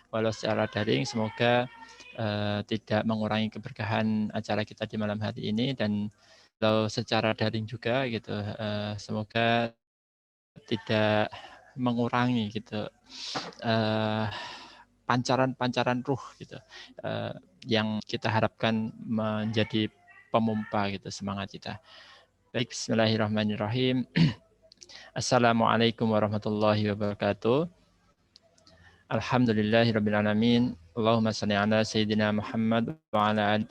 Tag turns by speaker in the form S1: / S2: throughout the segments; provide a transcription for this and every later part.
S1: walau secara daring. Semoga tidak mengurangi keberkahan acara kita di malam hari ini, dan kalau secara daring juga gitu, semoga tidak mengurangi gitu pancaran-pancaran ruh gitu yang kita harapkan menjadi pemompa gitu semangat kita. Baik, bismillahirrahmanirrahim. Assalamualaikum warahmatullahi wabarakatuh. Alhamdulillahirrabbilalamin. Allahumma salli ala Sayyidina Muhammad wa ala ali.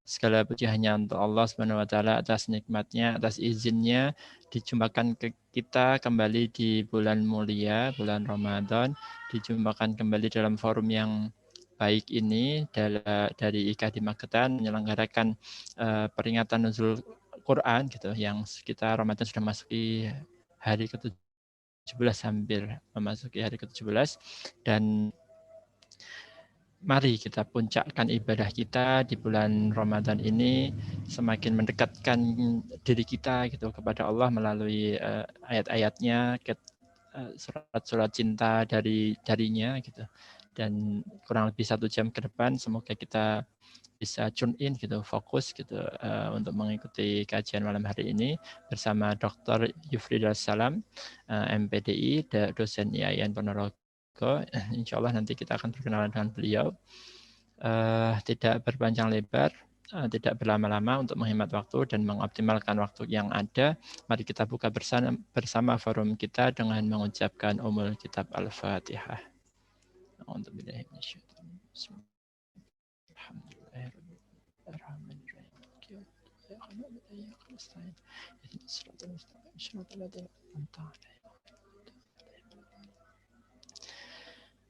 S1: Segala puji hanya untuk Allah Subhanahu wa taala atas nikmatnya, atas izinnya dijumpakan ke kita kembali di bulan mulia, bulan Ramadan, dijumpakan kembali dalam forum yang baik ini dari IKAD Magetan menyelenggarakan peringatan nuzul Quran gitu, yang kita Ramadan sudah masuki hari ke-17, hampir memasuki hari ke-17, dan mari kita puncakkan ibadah kita di bulan Ramadan ini, semakin mendekatkan diri kita gitu kepada Allah melalui ayat-ayatnya, surat-surat cinta darinya gitu. Dan kurang lebih 1 jam ke depan semoga kita bisa tune in gitu, fokus gitu untuk mengikuti kajian malam hari ini bersama Dr. Yufri Darussalam, MPDI, dosen IAIN Ponorogo. Insya Allah nanti kita akan berkenalan dengan beliau. Tidak berpanjang lebar, tidak berlama-lama untuk menghemat waktu dan mengoptimalkan waktu yang ada. Mari kita buka bersama forum kita dengan mengucapkan Ummul Kitab Al-Fatihah.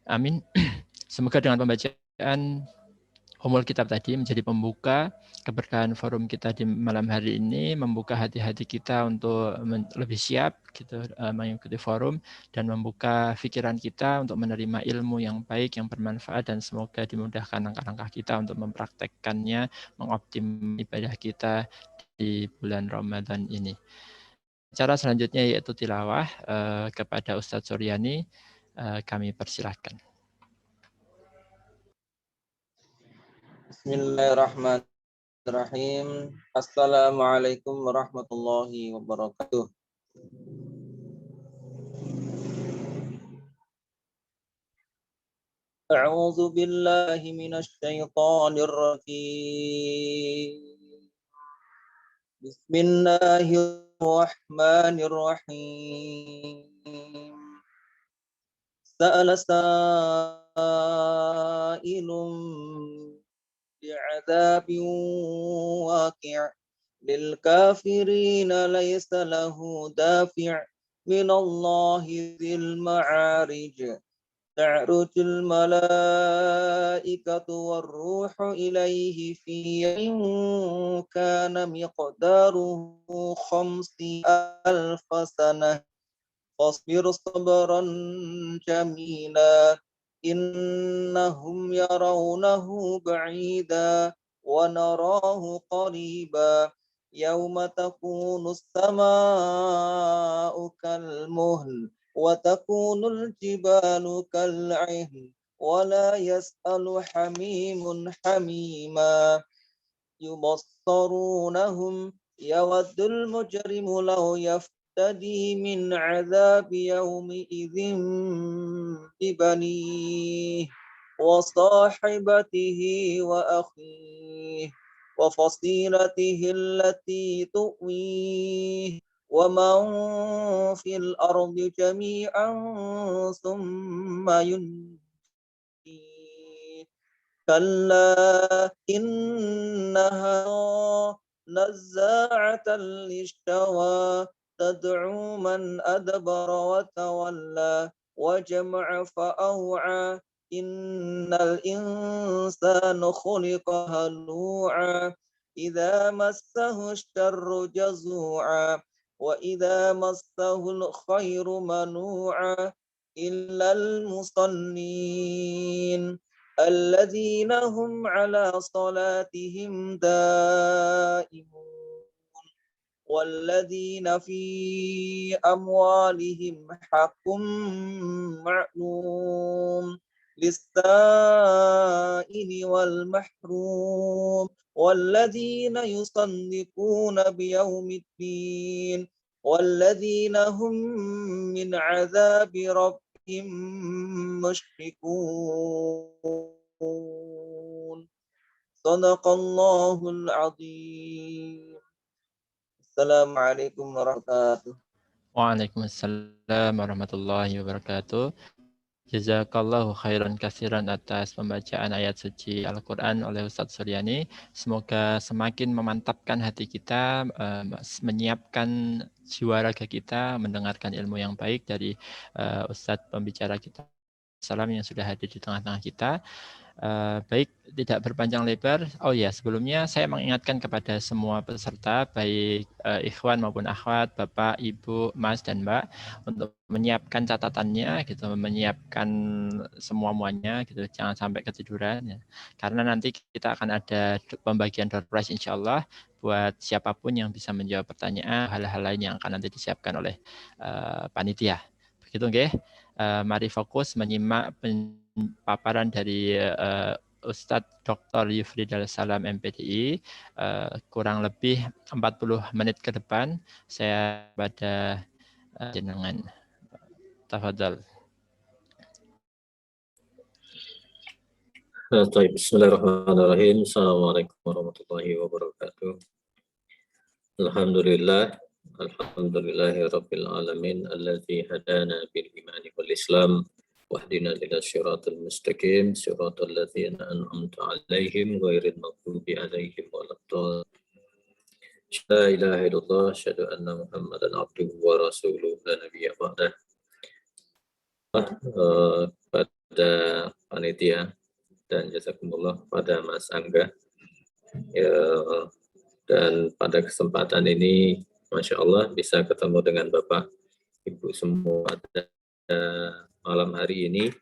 S1: Amin. Semoga dengan pembacaan Ummul Kitab tadi menjadi pembuka keberkahan forum kita di malam hari ini, membuka hati-hati kita untuk lebih siap gitu mengikuti forum, dan membuka pikiran kita untuk menerima ilmu yang baik, yang bermanfaat, dan semoga dimudahkan langkah-langkah kita untuk mempraktekkannya, mengoptimasi ibadah kita di bulan Ramadan ini. Cara selanjutnya yaitu tilawah kepada Ustadz Suryani, kami persilahkan.
S2: Bismillahirrahmanirrahim. Assalamualaikum warahmatullahi wabarakatuh. A'udzu billahi minasy syaithanir rajim. Bismillahirrahmanirrahim. Sa'ala sa'ilun بعذاب واقع للكافرين ليس له دافع من الله ذي المعارج تعرج الملائكة والروح إليه في يوم كان مقداره 50,000 سنة فاصبر صبرا جميلا إنهم يرونه بعيدا ونراه قريبا يوم تكون السماء كالمهل وتكون الجبال كالعهن ولا يسأل حميم حميما يبصرونهم يود المجرم لو يفتدي من عذاب يومئذ ببنيه وصاحبته وأخيه وفصيلته التي تؤويه ومن في الأرض جميعا ثم ينجيه كلا إنها نزاعة للشوى تدعو من أدبر وتولى وجمع فأوعى إن الإنسان خلق هلوعا إذا مسه الشر جزوعا وإذا مسه الخير منوعا إلا المصلين الذين هم على صلاتهم دائمون والذين في أموالهم حق معلوم للسائل والمحروم والذين يصدقون بيوم الدين والذين هم من عذاب ربهم مشفقون صدق الله العظيم. السلام عليكم ورحمة الله وبركاته.
S1: Waalaikumsalam warahmatullahi wabarakatuh. Jazakallahu khairan katsiran atas pembacaan ayat suci Al-Quran oleh Ustadz Suryani. Semoga semakin memantapkan hati kita, menyiapkan jiwa raga kita, mendengarkan ilmu yang baik dari Ustadz pembicara kita, salam yang sudah hadir di tengah-tengah kita. Baik, tidak berpanjang lebar. Oh ya, sebelumnya saya mengingatkan kepada semua peserta, baik ikhwan maupun akhwat, Bapak, Ibu, Mas, dan Mbak, untuk menyiapkan catatannya, gitu, menyiapkan semua-muanya, gitu, jangan sampai ketiduran. Ya. Karena nanti kita akan ada pembagian door prize, insya Allah, buat siapapun yang bisa menjawab pertanyaan, hal-hal lain yang akan nanti disiapkan oleh panitia. Begitu, nggih? Mari fokus menyimak paparan dari Ustadz Dr. Yufridal Salam MPDI, kurang lebih 40 menit ke depan. Saya pada jenengan. Tafadhal.
S3: Bismillahirrahmanirrahim. Assalamualaikum warahmatullahi wabarakatuh. Alhamdulillahirabbil alamin alladzi hadana bil imani wal islam wahdina ila syiratal mustaqim syiratal ladzina an'amta 'alaihim ghairil maghdubi alaihim waladdallin. La ilaha illallah asyhadu anna Muhammadan abduhu wa rasuluhu la nabiyya ba'dah. Pada panitia dan jazakumullah pada Mas Angga ya, dan pada kesempatan ini Masya Allah bisa ketemu dengan Bapak Ibu semua pada malam hari ini,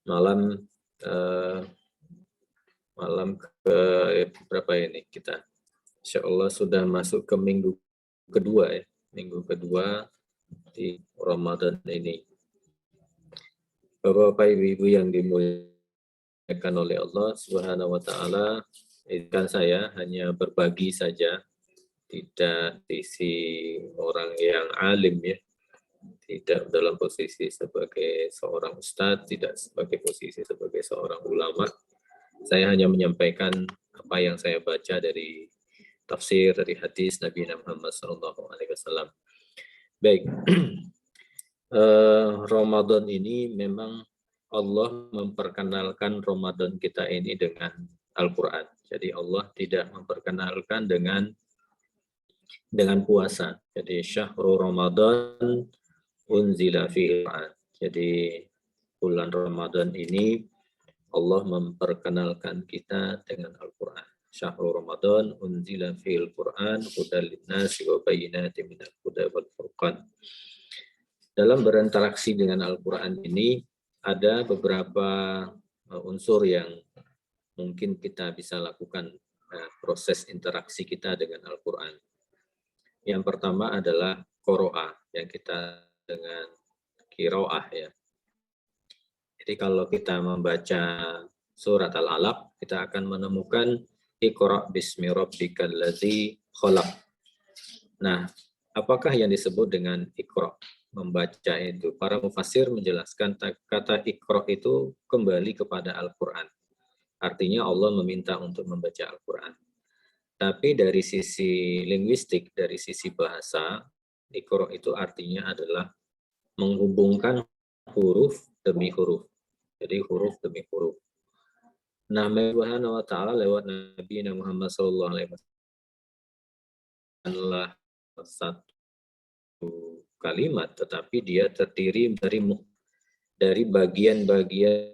S3: malam ke berapa ini kita Insya Allah sudah masuk ke minggu kedua ya, minggu kedua di Ramadan ini. Bapak Ibu yang dimuliakan oleh Allah Subhanahu wa taala, izinkan saya hanya berbagi saja, tidak isi orang yang alim ya, tidak dalam posisi sebagai seorang ustadz, tidak sebagai posisi sebagai seorang ulama. Saya hanya menyampaikan apa yang saya baca dari tafsir, dari hadis Nabi Muhammad SAW. Baik, Ramadan ini memang Allah memperkenalkan Ramadan kita ini dengan Al-Quran. Jadi Allah tidak memperkenalkan dengan puasa. Jadi syahrul Ramadan unzila fihi Quran. Jadi bulan Ramadan ini Allah memperkenalkan kita dengan Al-Quran. Syahrul Ramadan unzila fihi Quran hudal linnasi wa bayyinatin minal huda wal furqan. Dalam berinteraksi dengan Al-Quran ini ada beberapa unsur yang mungkin kita bisa lakukan proses interaksi kita dengan Al-Quran. Yang pertama adalah qiraah, yang kita dengan qiraah ya. Jadi kalau kita membaca surat Al-Alaq, kita akan menemukan Iqra' bismi rabbikal ladzi khalaq. Nah, apakah yang disebut dengan Iqra'? Membaca itu. Para mufassir menjelaskan kata Iqra' itu kembali kepada Al-Quran. Artinya Allah meminta untuk membaca Al-Quran. Tapi dari sisi linguistik, dari sisi bahasa, Iqra' itu artinya adalah menghubungkan huruf demi huruf. Jadi huruf demi huruf. Nah, Subhanahu wa taala lewat Nabi Muhammad sallallahu alaihi wasallam satu kalimat, tetapi dia terdiri dari bagian-bagian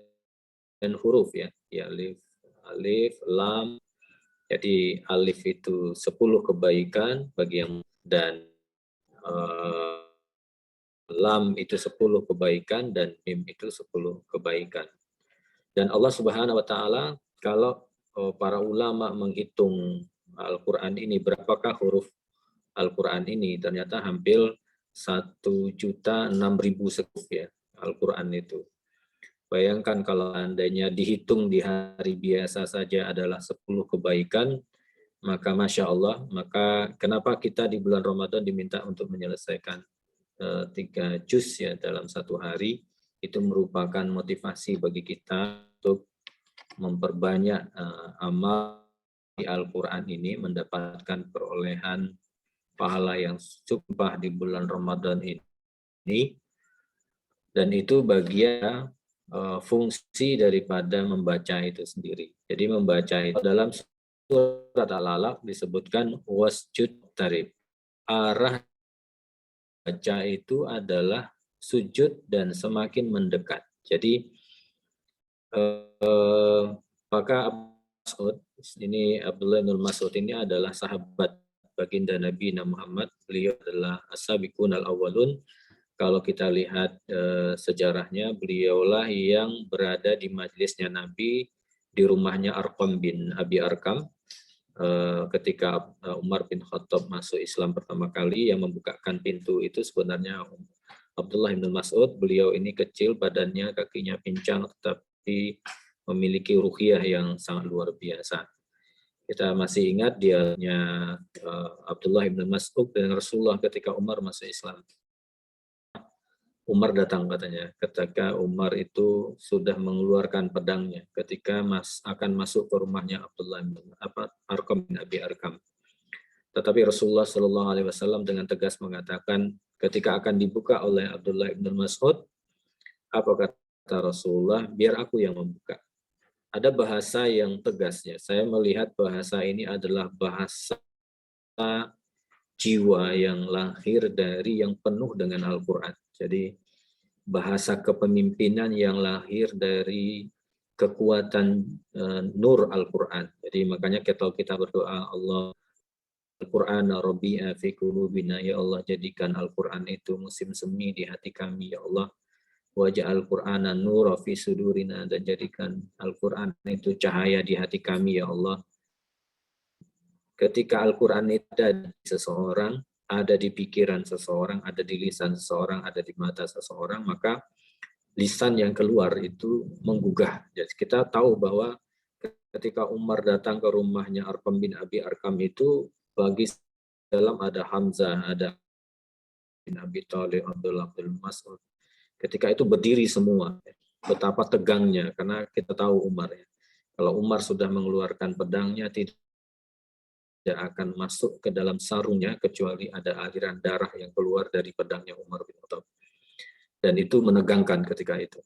S3: huruf ya. Ya, alif, lam. Jadi alif itu 10 kebaikan bagi yang, dan lam itu 10 kebaikan, dan mim itu 10 kebaikan. Dan Allah Subhanahu wa taala, kalau para ulama menghitung Al-Qur'an ini, berapakah huruf Al-Qur'an ini, ternyata hampir 1.006.000 huruf ya Al-Qur'an itu. Bayangkan kalau andainya dihitung di hari biasa saja adalah 10 kebaikan, maka Masya Allah, maka kenapa kita di bulan Ramadan diminta untuk menyelesaikan 3 juz ya dalam satu hari, itu merupakan motivasi bagi kita untuk memperbanyak amal di Al-Quran ini, mendapatkan perolehan pahala yang sumpah di bulan Ramadan ini, dan itu bagian fungsi daripada membaca itu sendiri. Jadi membaca itu dalam surat Al-Alaq disebutkan wasjud tarib. Arah baca itu adalah sujud dan semakin mendekat. Jadi maka Mas'ud, ini Abdullah bin Mas'ud ini adalah sahabat baginda Nabi Muhammad. Beliau adalah as-sabiqun al-awwalun. Kalau kita lihat sejarahnya, beliaulah yang berada di majelisnya Nabi di rumahnya Arqam bin Abi Arkam ketika Umar bin Khattab masuk Islam pertama kali. Yang membukakan pintu itu sebenarnya Abdullah bin Mas'ud. Beliau ini kecil badannya, kakinya pincang, tetapi memiliki ruhiyah yang sangat luar biasa. Kita masih ingat dianya Abdullah bin Mas'ud dan Rasulullah ketika Umar masuk Islam. Umar datang katanya, ketika Umar itu sudah mengeluarkan pedangnya ketika akan masuk ke rumahnya Abdullah bin Arqam bin Abi Arkam. Tetapi Rasulullah Shallallahu Alaihi Wasallam dengan tegas mengatakan ketika akan dibuka oleh Abdullah bin Mas'ud, apa kata Rasulullah? Biar aku yang membuka. Ada bahasa yang tegasnya. Saya melihat bahasa ini adalah bahasa jiwa yang lahir dari yang penuh dengan Al-Quran. Jadi bahasa kepemimpinan yang lahir dari kekuatan nur Al-Quran. Jadi makanya kita berdoa, Allah Al-Quran Rabi'a fi qulubina, ya Allah jadikan Al-Quran itu musim semi di hati kami, ya Allah. Waj'al Qur'ana nura fi sudurina, dan jadikan Al-Quran itu cahaya di hati kami, ya Allah. Ketika Al-Quran itu ada di seseorang, ada di pikiran seseorang, ada di lisan seseorang, ada di mata seseorang, maka lisan yang keluar itu menggugah. Jadi kita tahu bahwa ketika Umar datang ke rumahnya Arqam bin Abi Arkam itu, bagi dalam ada Hamzah, ada bin Abi Thalib, Abdullah bin Mas'ud. Ketika itu berdiri semua. Betapa tegangnya, karena kita tahu Umar ya. Kalau Umar sudah mengeluarkan pedangnya, tidak akan masuk ke dalam sarungnya kecuali ada aliran darah yang keluar dari pedangnya Umar bin Khattab. Dan itu menegangkan ketika itu.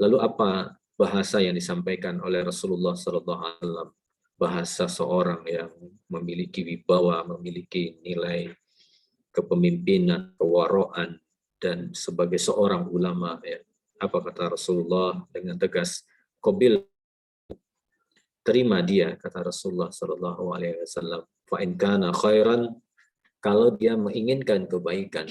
S3: Lalu apa bahasa yang disampaikan oleh Rasulullah SAW? Bahasa seorang yang memiliki wibawa, memiliki nilai kepemimpinan, kewaraan, dan sebagai seorang ulama. Ya. Apa kata Rasulullah dengan tegas? Qabil, terima dia, kata Rasulullah SAW. Fa in kana khairan, kalau dia menginginkan kebaikan,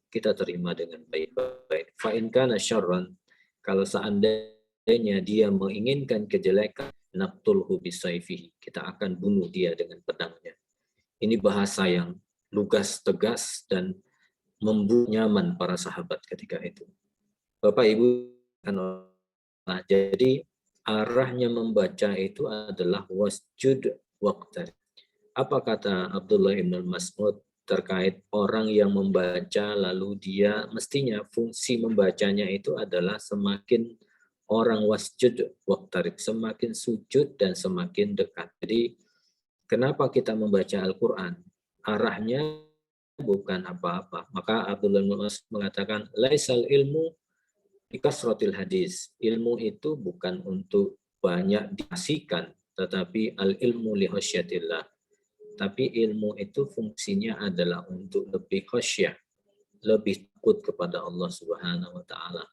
S3: kita terima dengan baik-baik. Fa in kana syarran, kalau seandainya dia menginginkan kejelekan, naqtulhu bisayfihi, kita akan bunuh dia dengan pedangnya. Ini bahasa yang lugas, tegas, dan membuat nyaman para sahabat ketika itu. Bapak Ibu, nah, jadi arahnya membaca itu adalah wasjud waqtar. Apa kata Abdullah bin Mas'ud terkait orang yang membaca lalu dia mestinya fungsi membacanya itu adalah semakin orang wasjud waqtarib, semakin sujud dan semakin dekat. Jadi kenapa kita membaca Al-Quran? Arahnya bukan apa-apa. Maka Abdullah bin Mas'ud mengatakan laisal ilmu bikasratil hadis. Ilmu itu bukan untuk banyak diasikan, tetapi al-ilmu li khasyatillah. Tapi ilmu itu fungsinya adalah untuk lebih khasyah, lebih takut kepada Allah Subhanahu wa taala.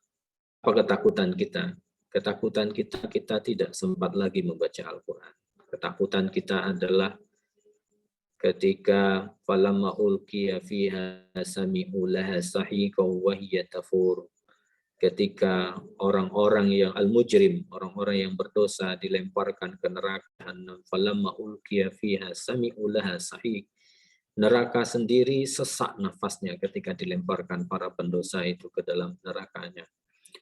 S3: Apa ketakutan kita? Ketakutan kita tidak sempat lagi membaca Al-Qur'an. Ketakutan kita adalah ketika falamma ulqiya fiha sami'u laha sahiqa wa hiya tafur. Ketika orang-orang yang al-mujrim, orang-orang yang berdosa dilemparkan ke neraka Jahannam, falamma ulqiya fiha sami'u laha sahiq. Neraka sendiri sesak nafasnya ketika dilemparkan para pendosa itu ke dalam nerakanya.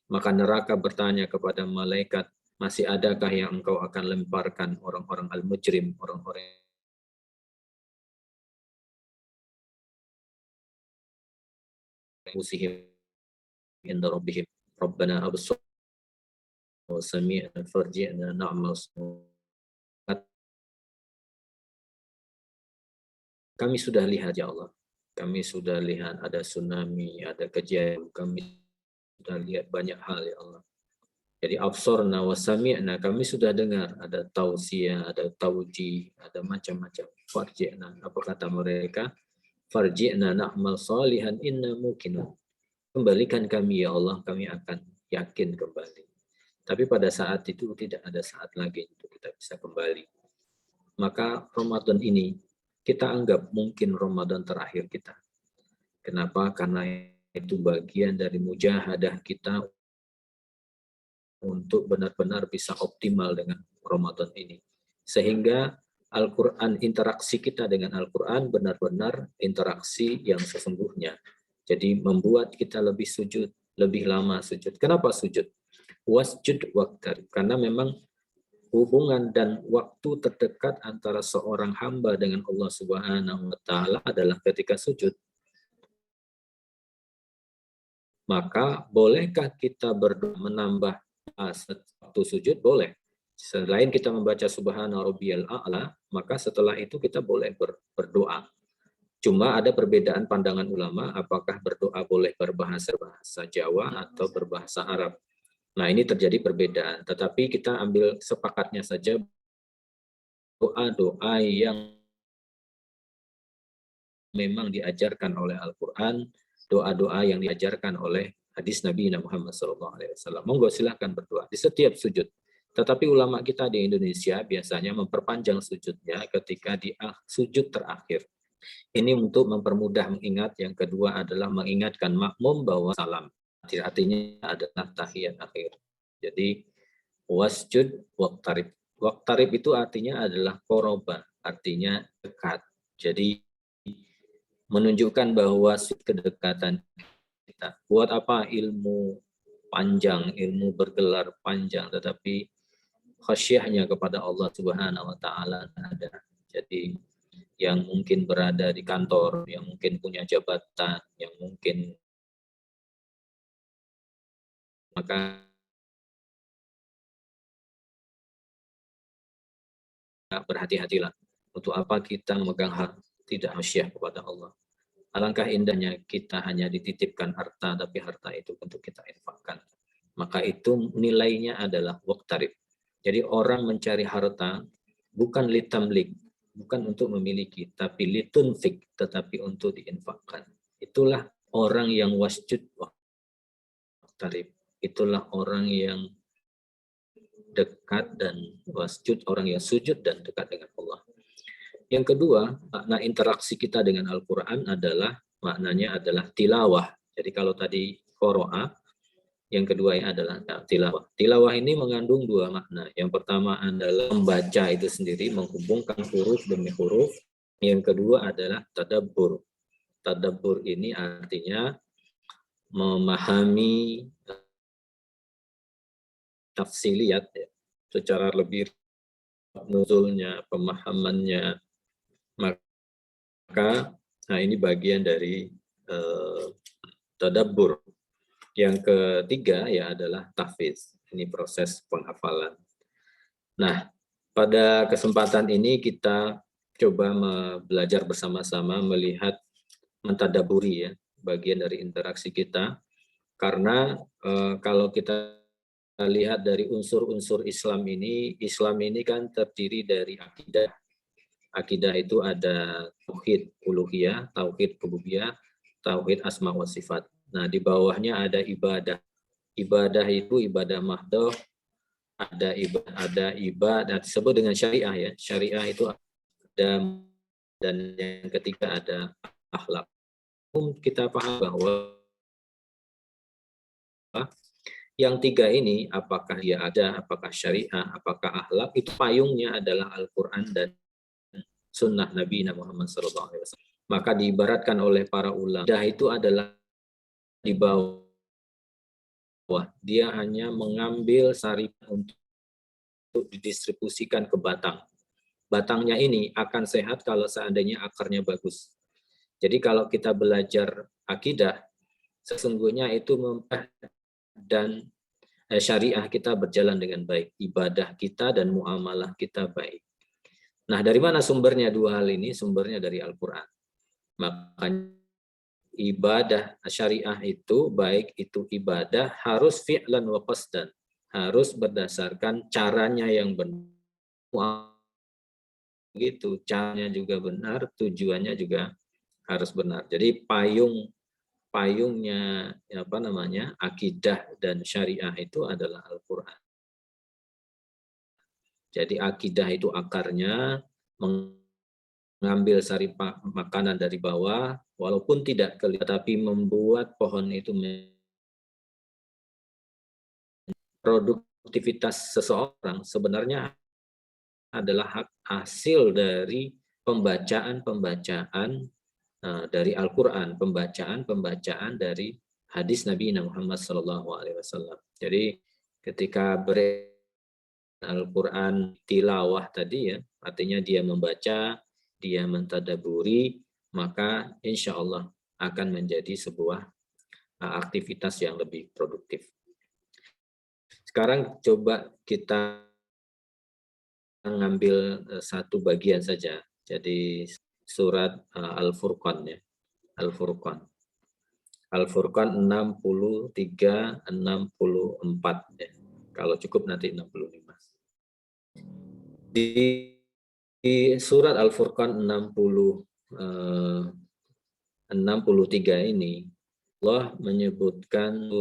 S3: Maka neraka bertanya kepada malaikat, masih adakah yang engkau akan lemparkan orang-orang al-mujrim, orang-orang musihim inda rabbihim rabbana absar wa sami'na farji'na na'mal. Kami sudah lihat ya Allah, kami sudah lihat ada tsunami, ada kejadian, kami sudah lihat banyak hal ya Allah. Jadi absorna wa sami'na, kami sudah dengar ada tausiah, ada tauji, ada macam-macam. Farji'na, apa kata mereka? Farji'na na'mal salihan inna muqinun. Kembalikan kami ya Allah, kami akan yakin kembali. Tapi pada saat itu tidak ada saat lagi untuk kita bisa kembali. Maka Ramadan ini kita anggap mungkin Ramadan terakhir kita. Kenapa? Karena itu bagian dari mujahadah kita untuk benar-benar bisa optimal dengan Ramadan ini. Sehingga Al-Quran, interaksi kita dengan Al-Quran benar-benar interaksi yang sesungguhnya. Jadi membuat kita lebih sujud, lebih lama sujud. Kenapa sujud? Wasjud waqtarib. Karena memang hubungan dan waktu terdekat antara seorang hamba dengan Allah Subhanahu wa taala adalah ketika sujud. Maka bolehkah kita berdoa menambah waktu sujud? Boleh. Selain kita membaca Subhana Rabbiyal A'la, maka setelah itu kita boleh berdoa. Cuma ada perbedaan pandangan ulama, apakah berdoa boleh berbahasa Jawa atau berbahasa Arab. Nah, ini terjadi perbedaan. Tetapi kita ambil sepakatnya saja doa-doa yang memang diajarkan oleh Al-Quran, doa-doa yang diajarkan oleh hadis Nabi Muhammad SAW. Monggo silahkan berdoa di setiap sujud. Tetapi ulama kita di Indonesia biasanya memperpanjang sujudnya ketika di sujud terakhir. Ini untuk mempermudah mengingat. Yang kedua adalah mengingatkan makmum bahwa salam. Artinya adalah tahiyat akhir. Jadi wasjud waqtarib. Waqtarib itu artinya adalah qoroba, artinya dekat. Jadi menunjukkan bahwa kedekatan kita. Buat apa ilmu panjang, ilmu bergelar panjang, tetapi khasyahnya kepada Allah Subhanahu wa taala ada. Jadi yang mungkin berada di kantor, yang mungkin punya jabatan, yang mungkin maka berhati-hatilah. Untuk apa kita memegang hak tidak khasyah kepada Allah. Alangkah indahnya kita hanya dititipkan harta, tapi harta itu untuk kita infakkan. Maka itu nilainya adalah waqtarib. Jadi orang mencari harta bukan litamlik, bukan untuk memiliki, tapi litunfik, tetapi untuk diinfakkan. Itulah orang yang wasjud waqtarib. Itulah orang yang dekat dan wasjud, orang yang sujud dan dekat dengan Allah. Yang kedua, makna interaksi kita dengan Al-Quran adalah, maknanya adalah tilawah. Jadi kalau tadi qoro'a, yang kedua adalah tilawah. Tilawah ini mengandung dua makna. Yang pertama adalah membaca itu sendiri, menghubungkan huruf demi huruf. Yang kedua adalah tadabbur. Tadabbur ini artinya memahami tafsiliyat ya, secara lebih nuzulnya, pemahamannya. Maka nah ini bagian dari tadabbur. Yang ketiga ya adalah tahfiz. Ini proses penghafalan. Nah, pada kesempatan ini kita coba belajar bersama-sama melihat mentadaburi ya, bagian dari interaksi kita. Karena kalau kita lihat dari unsur-unsur Islam ini kan terdiri dari akidah. Akidah itu ada tauhid uluhiyah, tauhid rububiyah, tauhid asma wa sifat. Nah, di bawahnya ada ibadah. Ibadah itu ibadah mahdoh, ada ibadah disebut dengan syariah ya. Syariah itu ada, dan yang ketiga ada akhlak. Kita paham bahwa yang tiga ini, apakah dia ada, apakah syariah, apakah akhlak, itu payungnya adalah Al-Quran dan sunnah Nabi Muhammad SAW. Maka diibaratkan oleh para ulama, itu adalah di bawah dia hanya mengambil sari untuk didistribusikan ke batang. Batangnya ini akan sehat kalau seandainya akarnya bagus. Jadi kalau kita belajar akidah, sesungguhnya itu dan syariah kita berjalan dengan baik, ibadah kita dan muamalah kita baik. Nah, dari mana sumbernya dua hal ini? Sumbernya dari Al-Quran. Makanya ibadah syariah itu, baik itu ibadah, harus fi'lan wa qasdan. Harus berdasarkan caranya yang benar. Gitu, caranya juga benar, tujuannya juga harus benar. Jadi payungnya akidah dan syariah itu adalah Al-Quran. Jadi akidah itu akarnya mengambil sari makanan dari bawah, walaupun tidak kelihatan, tapi membuat pohon itu produktivitas seseorang sebenarnya adalah hasil dari pembacaan dari Al-Quran, pembacaan dari hadis Nabi Muhammad SAW. Jadi ketika Al-Quran tilawah tadi ya, artinya dia membaca, dia mentadaburi, maka insya Allah akan menjadi sebuah aktivitas yang lebih produktif. Sekarang coba kita mengambil satu bagian saja. Jadi surat Al-Furqan ya. Al-Furqan. Al-Furqan 63 64 ya. Kalau cukup nanti 65. Di surat Al-Furqan 63 ini Allah menyebutkan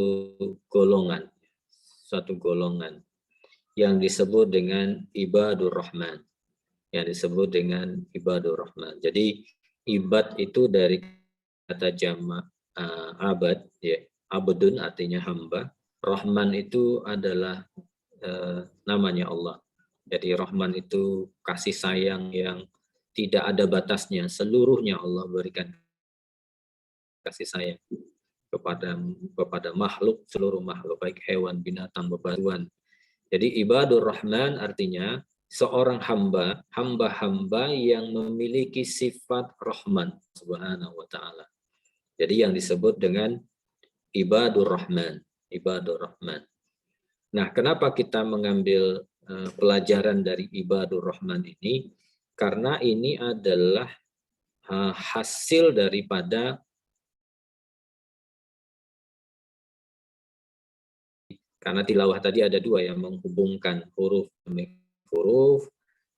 S3: satu golongan yang disebut dengan ibadur rahman. Jadi ibad itu dari kata jamak abad, ya, abdun artinya hamba. Rahman itu adalah namanya Allah. Jadi Rahman itu kasih sayang yang tidak ada batasnya. Seluruhnya Allah berikan kasih sayang kepada makhluk, seluruh makhluk, baik hewan, binatang, bebatuan. Jadi ibadur rahman artinya seorang hamba yang memiliki sifat rahman subhanahu wa ta'ala. Jadi yang disebut dengan ibadur rahman. Nah, kenapa kita mengambil pelajaran dari ibadur rahman ini? Karena ini adalah hasil daripada karena tilawah tadi ada dua yang menghubungkan huruf demi huruf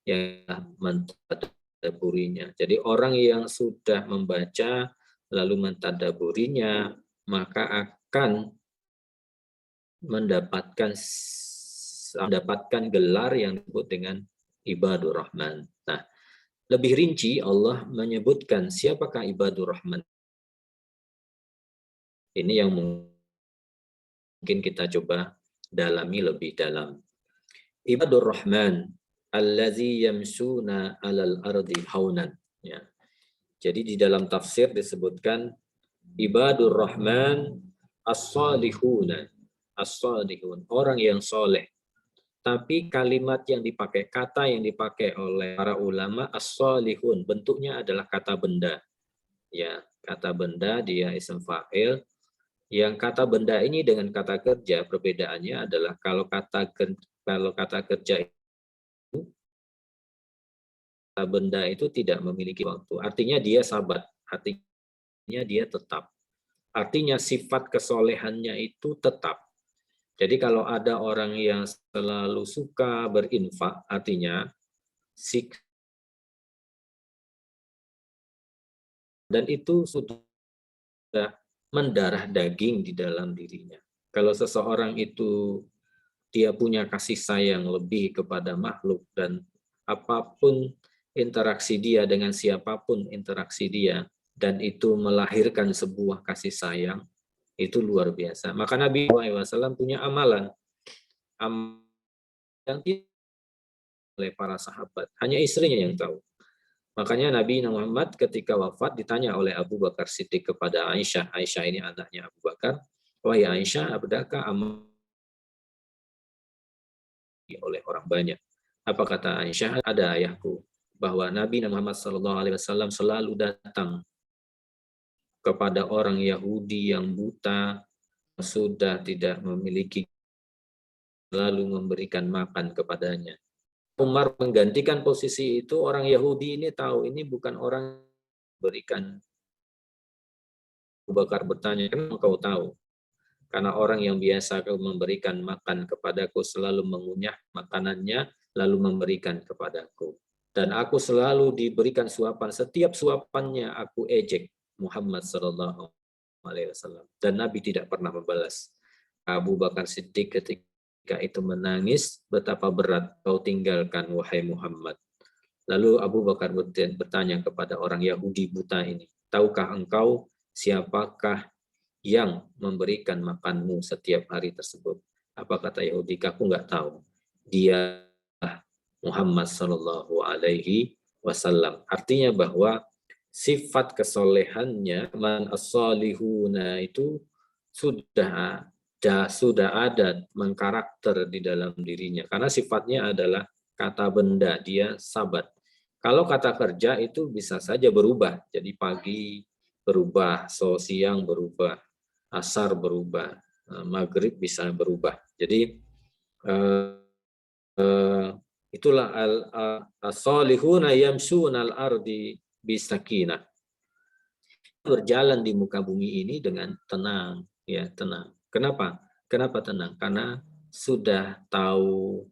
S3: yang mentadaburinya. Jadi orang yang sudah membaca lalu mentadaburinya maka akan mendapatkan gelar yang disebut dengan ibadur rahman. Nah, lebih rinci Allah menyebutkan siapakah ibadur rahman. Ini yang mungkin kita coba dalami lebih dalam. Ibadur rahman allazi yamsuna 'alal ardi haunan, ya. Jadi di dalam tafsir disebutkan ibadur rahman as-salihun, orang yang soleh. Tapi kalimat yang dipakai, kata yang dipakai oleh para ulama as-salihun, bentuknya adalah kata benda. Ya, kata benda dia ism fa'il. Yang kata benda ini dengan kata kerja perbedaannya adalah kalau kata kerja itu kata benda itu tidak memiliki waktu. Artinya dia sabat, artinya dia tetap. Artinya sifat kesolehannya itu tetap. Jadi kalau ada orang yang selalu suka berinfak, artinya dan itu sudah mendarah daging di dalam dirinya. Kalau seseorang itu dia punya kasih sayang lebih kepada makhluk dan apapun interaksi dia dengan siapapun interaksi dia dan itu melahirkan sebuah kasih sayang, itu luar biasa. Maka Nabi SAW punya amalan yang oleh para sahabat, hanya istrinya yang tahu. Makanya Nabi Muhammad ketika wafat ditanya oleh Abu Bakar Siddiq kepada Aisyah. Aisyah ini anaknya Abu Bakar. wahai Aisyah, adakah amal oleh orang banyak? Apa kata Aisyah? Ada ayahku, bahwa Nabi Muhammad SAW selalu datang kepada orang Yahudi yang buta, sudah tidak memiliki, lalu memberikan makan kepadanya. Umar menggantikan posisi itu. Orang Yahudi ini tahu ini bukan orang berikan. Abu Bakar bertanya, kenapa kau tahu? Karena orang yang biasa kau memberikan makan kepadaku selalu mengunyah makanannya lalu memberikan kepadaku. Dan aku selalu diberikan suapan. Setiap suapannya aku ejek Muhammad Sallallahu Alaihi Wasallam. Dan Nabi tidak pernah membalas. Abu Bakar Siddiq ketika itu menangis, betapa berat kau tinggalkan wahai Muhammad. Lalu Abu Bakar bertanya kepada orang Yahudi buta ini, tahukah engkau siapakah yang memberikan makanmu setiap hari tersebut? Apa kata Yahudi? Aku nggak tahu. Dia Muhammad Sallallahu Alaihi Wasallam. Artinya bahwa sifat kesolehannya, man as-salihuna, itu sudah ada mengkarakter di dalam dirinya. Karena sifatnya adalah kata benda, dia sabat. Kalau kata kerja itu bisa saja berubah. Jadi pagi berubah, siang berubah, asar berubah, maghrib bisa berubah. Jadi itulah as-salihuna yamshuna al-ardi bisakinah. Berjalan di muka bumi ini dengan tenang, ya tenang. Kenapa? Kenapa tenang? Karena sudah tahu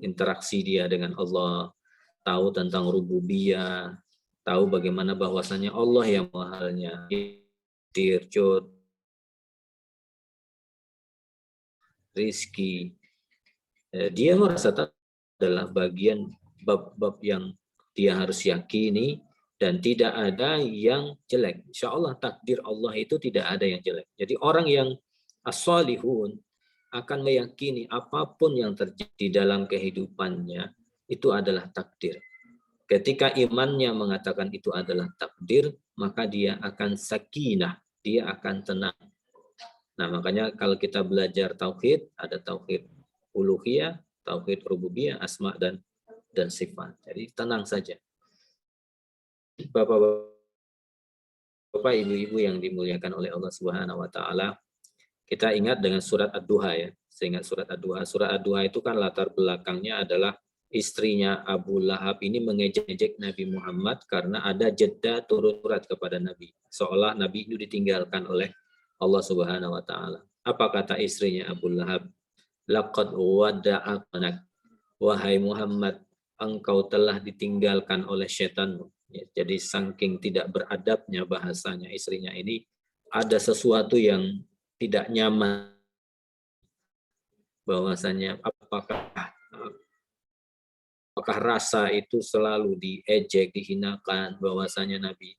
S3: interaksi dia dengan Allah, tahu tentang rububiyah, tahu bagaimana bahwasanya Allah yang mahalnya, dirjud, rizki. Dia merasa adalah bagian bab-bab yang dia harus yakini dan tidak ada yang jelek. Insya Allah takdir Allah itu tidak ada yang jelek. Jadi orang yang as-salihun akan meyakini apapun yang terjadi dalam kehidupannya itu adalah takdir. Ketika imannya mengatakan itu adalah takdir, maka dia akan sakinah, dia akan tenang. Nah, makanya kalau kita belajar tauhid, ada tauhid uluhiyah, tauhid rububiyah, asma dan sifat. Jadi tenang saja. Bapak, ibu-ibu yang dimuliakan oleh Allah Subhanahu wa taala, kita ingat dengan surat Ad-Duha ya. Seingat surat Ad-Duha. Surat Ad-Duha itu kan latar belakangnya adalah istrinya Abu Lahab ini mengejek Nabi Muhammad karena ada jeda turun surat kepada Nabi. Seolah Nabi itu ditinggalkan oleh Allah Subhanahu wa taala. Apa kata istrinya Abu Lahab? Laqad wada'anak. Wahai Muhammad, engkau telah ditinggalkan oleh setanmu. Ya, jadi saking tidak beradabnya bahasanya istrinya ini, ada sesuatu yang tidak nyaman. Bahwasanya apakah rasa itu selalu diejek, dihinakan, bahwasanya Nabi,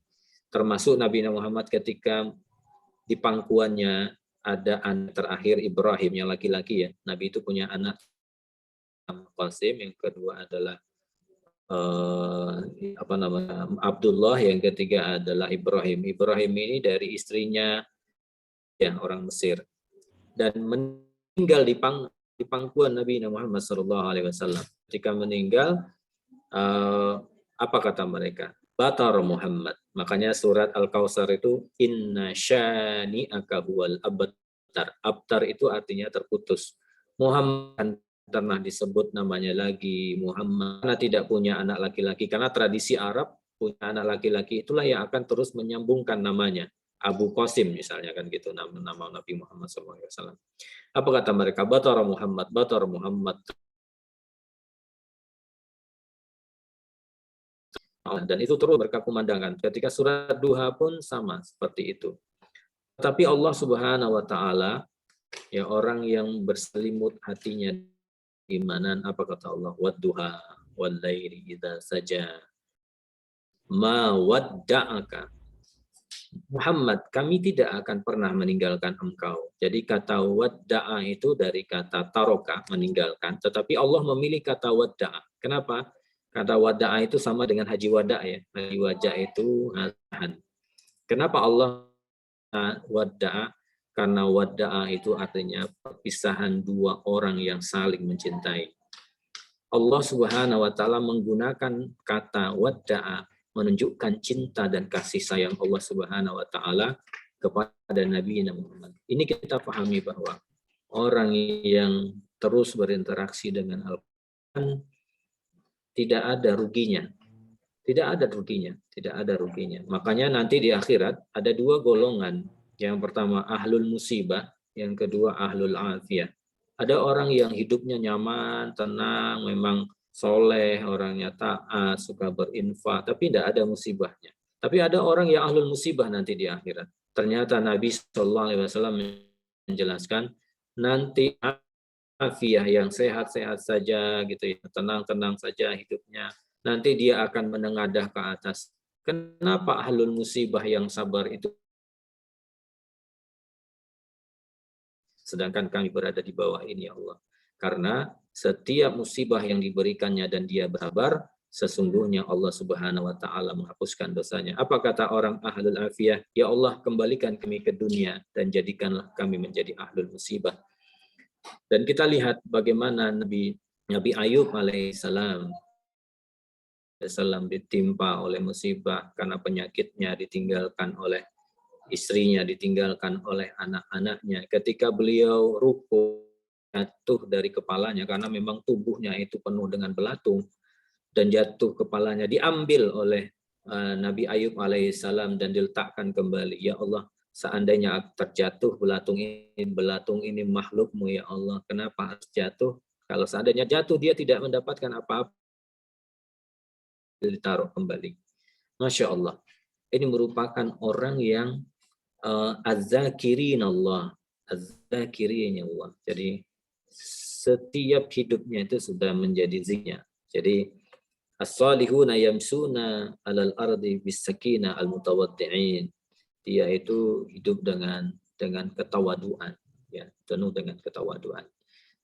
S3: termasuk Nabi Muhammad ketika di pangkuannya ada anak terakhir Ibrahim yang laki-laki ya. Nabi itu punya anak Qasim, yang kedua adalah Abdullah, yang ketiga adalah Ibrahim. Ibrahim ini dari istrinya ya orang Mesir dan meninggal di pangkuan Nabi Muhammad SAW. Ketika meninggal, apa kata mereka? Batar Muhammad. Makanya surat Al-Kautsar itu inna syani'aka huwal abtar. Abtar itu artinya terputus. Muhammad pernah disebut namanya lagi Muhammad karena tidak punya anak laki-laki, karena tradisi Arab punya anak laki-laki itulah yang akan terus menyambungkan namanya. Abu Qasim misalnya kan gitu nama Nabi Muhammad SAW. Apa kata mereka? Batar Muhammad, Batar Muhammad. Dan itu terus mereka kumandangkan. Ketika surat Duha pun sama seperti itu. Tapi Allah Subhanahu wa taala, ya orang yang berselimut hatinya imanan, apa kata Allah? Wadduha wal laili idza saja ma wadda'aka. Muhammad, kami tidak akan pernah meninggalkan engkau. Jadi kata wadda'a itu dari kata taroka, meninggalkan. Tetapi Allah memilih kata wadda'a. Kenapa? Kata wada'a itu sama dengan haji wada' ya. Haji wada' itu nahan. Kenapa Allah wada'a? Karena wada'a itu artinya perpisahan dua orang yang saling mencintai. Allah Subhanahu wa taala menggunakan kata wada'a menunjukkan cinta dan kasih sayang Allah Subhanahu wa taala kepada Nabi Muhammad. Ini kita pahami bahwa orang yang terus berinteraksi dengan Al-Quran tidak ada ruginya. Tidak ada ruginya, tidak ada ruginya. Makanya nanti di akhirat ada dua golongan. Yang pertama ahlul musibah, yang kedua ahlul afiyah. Ada orang yang hidupnya nyaman, tenang, memang soleh, orangnya taat, suka berinfak, tapi tidak ada musibahnya. Tapi ada orang yang ahlul musibah nanti di akhirat. Ternyata Nabi SAW menjelaskan nanti afiyah yang sehat-sehat saja, gitu ya, tenang-tenang saja hidupnya. Nanti dia akan menengadah ke atas. Kenapa ahlul musibah yang sabar itu? Sedangkan kami berada di bawah ini, ya Allah. Karena setiap musibah yang diberikannya dan dia bersabar, sesungguhnya Allah Subhanahu wa taala menghapuskan dosanya. Apa kata orang ahlul afiyah? Ya Allah, kembalikan kami ke dunia dan jadikanlah kami menjadi ahlul musibah. Dan kita lihat bagaimana Nabi Ayub alaihissalam ditimpa oleh musibah karena penyakitnya, ditinggalkan oleh istrinya, ditinggalkan oleh anak-anaknya. Ketika beliau ruku, jatuh dari kepalanya karena memang tubuhnya itu penuh dengan belatung, dan jatuh kepalanya diambil oleh Nabi Ayub alaihissalam dan diletakkan kembali. Ya Allah, seandainya terjatuh belatung ini makhlukmu ya Allah, kenapa harus jatuh? Kalau seandainya jatuh dia tidak mendapatkan apa-apa, ditaruh kembali. Masya Allah. Ini merupakan orang yang az-zakirin Allah. Jadi setiap hidupnya itu sudah menjadi ziknya. Jadi as-salihuna yamsuna 'alal ardi bis-sakinah al-mutawaddi'in. Dia itu hidup dengan ketawaduan, ya, penuh dengan ketawaduan.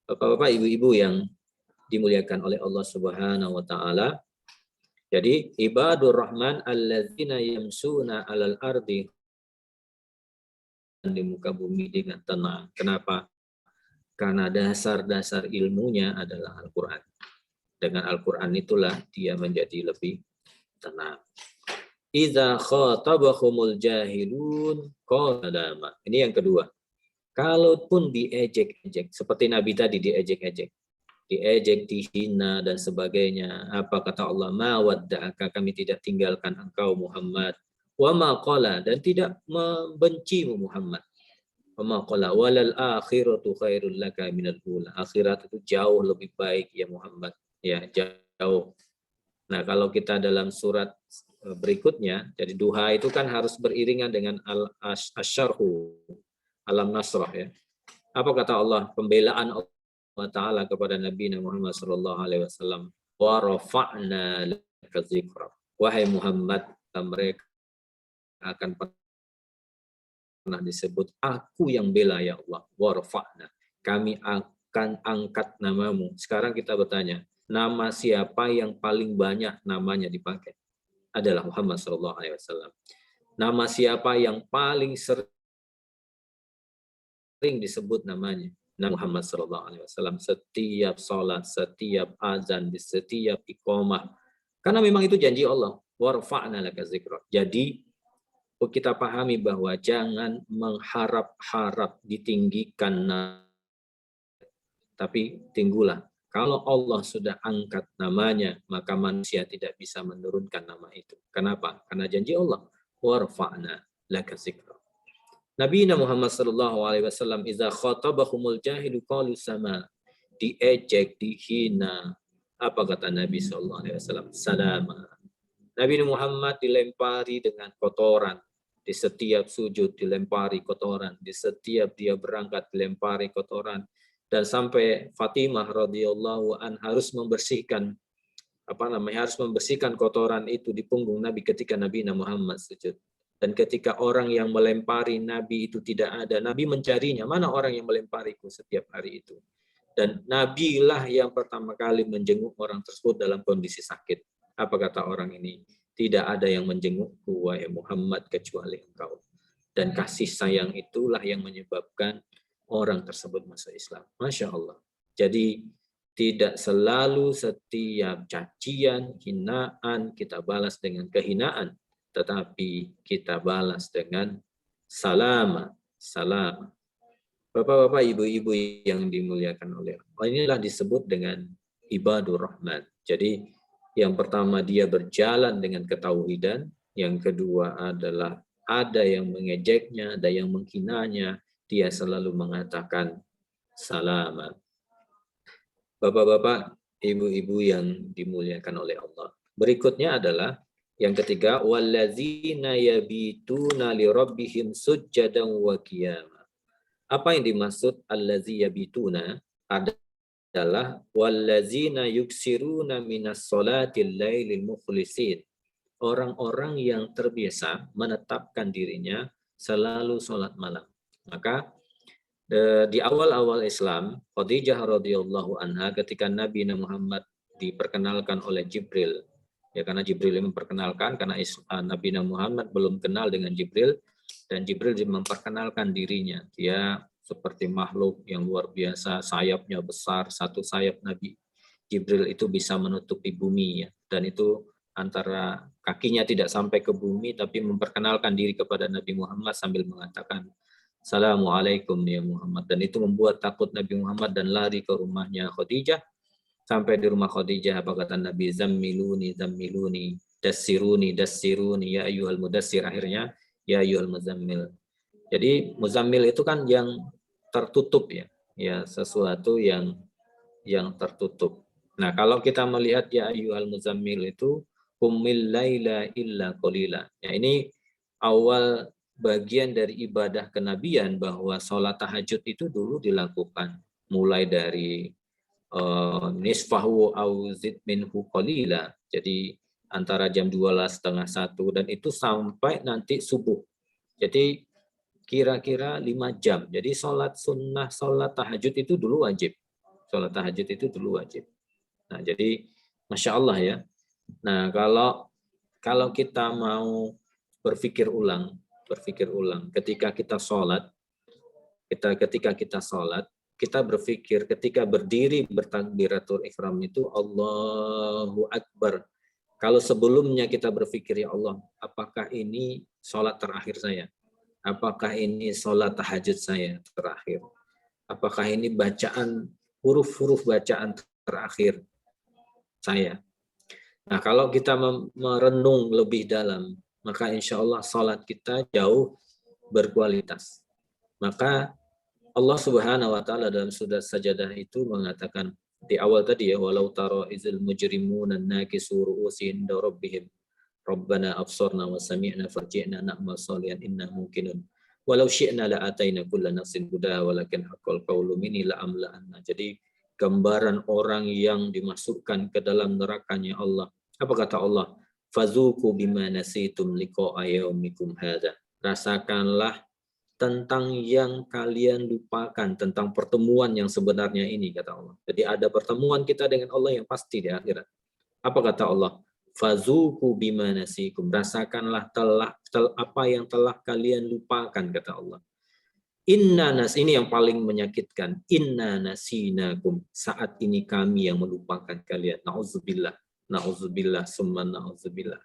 S3: Bapak-bapak, ibu-ibu yang dimuliakan oleh Allah Subhanahu wa taala. Jadi ibadur rahman alladzina yamsuna 'alal ardi, di muka bumi dengan tenang. Kenapa? Karena dasar-dasar ilmunya adalah Al-Quran. Dengan Al-Quran itulah dia menjadi lebih tenang. Idza khatabahumul jahilun qala. Ini yang kedua. Kalaupun diejek-ejek, seperti Nabi tadi diejek-ejek, dihina dan sebagainya. Apa kata Allah? Ma wadda'aka, kami tidak tinggalkan engkau Muhammad. Wa ma qala, dan tidak membencimu Muhammad. Wa ma qala walal akhiratu khairul laka minal ula. Akhirat itu jauh lebih baik ya Muhammad. Ya, jauh. Nah, kalau kita dalam surat berikutnya, jadi duha itu kan harus beriringan dengan al-asyarhu, alam nasrah ya. Apa kata Allah? Pembelaan Allah Ta'ala kepada Nabi Muhammad SAW. Wa rafa'na laka dzikra. Wahai Muhammad, mereka akan pernah disebut aku yang bela ya Allah. Wa rafa'na. Kami akan angkat namamu. Sekarang kita bertanya, nama siapa yang paling banyak namanya dipakai? Adalah Muhammad SAW. Nama siapa yang paling sering disebut namanya? Nabi Muhammad SAW. Setiap sholat, setiap azan, di setiap iqamah. Karena memang itu janji Allah. Warfa'na laka dzikra. Jadi kita pahami bahwa jangan mengharap-harap ditinggikan, tapi tinggulah. Kalau Allah sudah angkat namanya, maka manusia tidak bisa menurunkan nama itu. Kenapa? Karena janji Allah. Warfa'na laka dzikra. Nabi Muhammad SAW, iza khatabahumul jahilu qalu sama. Diejek, dihina. Apa kata Nabi SAW? Salama. Nabi Muhammad dilempari dengan kotoran. Di setiap sujud dilempari kotoran. Di setiap dia berangkat dilempari kotoran. Dan sampai Fatimah radhiyallahu an harus membersihkan kotoran itu di punggung Nabi ketika Nabi Muhammad sujud. Dan ketika orang yang melempari Nabi itu tidak ada, Nabi mencarinya. Mana orang yang melempariku setiap hari itu? Dan Nabi lah yang pertama kali menjenguk orang tersebut dalam kondisi sakit. Apa kata orang ini? Tidak ada yang menjengukku, wahai Muhammad, kecuali engkau. Dan kasih sayang itulah yang menyebabkan orang tersebut masuk Islam. Masya Allah. Jadi tidak selalu setiap cacian, hinaan kita balas dengan kehinaan, tetapi kita balas dengan salam. Bapak-bapak, ibu-ibu yang dimuliakan oleh Allah, inilah disebut dengan ibadur rahman. Jadi yang pertama dia berjalan dengan ketauhidan, yang kedua adalah ada yang mengejeknya, ada yang menghinanya, dia selalu mengatakan salaman. Bapak-bapak, ibu-ibu yang dimuliakan oleh Allah. Berikutnya adalah yang ketiga, wallazina yabituna lirabbihim sujjadan wa qiyama. Apa yang dimaksud allazi yabituna adalah wallazina yuksiruna minas salatil lailil mukhlisin. Orang-orang yang terbiasa menetapkan dirinya selalu sholat malam. Maka di awal-awal Islam, Khadijah radhiyallahu anha ketika Nabi Muhammad diperkenalkan oleh Jibril, ya karena Jibril yang memperkenalkan, karena Nabi Muhammad belum kenal dengan Jibril, dan Jibril memperkenalkan dirinya. Dia seperti makhluk yang luar biasa, sayapnya besar, satu sayap Nabi Jibril itu bisa menutupi bumi, ya. Dan itu antara kakinya tidak sampai ke bumi, tapi memperkenalkan diri kepada Nabi Muhammad sambil mengatakan, Assalamualaikum ya Muhammad. Dan itu membuat takut Nabi Muhammad dan lari ke rumahnya Khadijah. Sampai di rumah Khadijah, apa kata Nabi? Zammiluni, zammiluni, dassiruni, dassiruni, ya ayyuhal mudassir. Akhirnya, ya ayyuhal muzammil. Jadi muzammil itu kan yang tertutup, ya, ya sesuatu yang tertutup. Nah, kalau kita melihat ya ayyuhal muzammil itu qumil laila illa qalila. Ya, ini awal bagian dari ibadah kenabian bahwa sholat tahajud itu dulu dilakukan mulai dari nisfahu au zid minhu qalila. Jadi antara jam 12:30 1 dan itu sampai nanti subuh. Jadi kira-kira 5 jam. Jadi sholat sunnah, sholat tahajud itu dulu wajib. Sholat tahajud itu dulu wajib. Nah, jadi Masya Allah ya. Nah, kalau kita mau berpikir ulang, ketika kita sholat, kita berpikir ketika berdiri bertakbiratul ihram itu Allahu Akbar. Kalau sebelumnya kita berpikir, ya Allah, apakah ini sholat terakhir saya? Apakah ini sholat tahajud saya terakhir? Apakah ini bacaan, huruf-huruf bacaan terakhir saya? Nah, kalau kita merenung lebih dalam, maka insya Allah sholat kita jauh berkualitas. Maka Allah Subhanahu wa Ta'ala dalam surah Sajadah itu mengatakan di awal tadi, ya, walau tara izil mujrimuna nakisu ru'usihim inda rabbihim rabbana absarna wa sami'na farji'na na'mal shalihan inna mumkinun walau syi'na la ataina kulla nafsin hudaha walakin haqqal qawlu minni la amla'anna. Jadi gambaran orang yang dimasukkan ke dalam nerakanya Allah. Apa kata Allah? Fazuku bima nasitum liqa'a yaumikum hadza. Rasakanlah tentang yang kalian lupakan, tentang pertemuan yang sebenarnya ini, kata Allah. Jadi ada pertemuan kita dengan Allah yang pasti di akhirat. Apa kata Allah? Fazuku bima nasikum. Rasakanlah apa yang telah kalian lupakan, kata Allah. Ini yang paling menyakitkan. Inna nasinakum. Saat ini kami yang melupakan kalian. Na'udzubillah. Na'udzubillah. Summa na'udzubillah.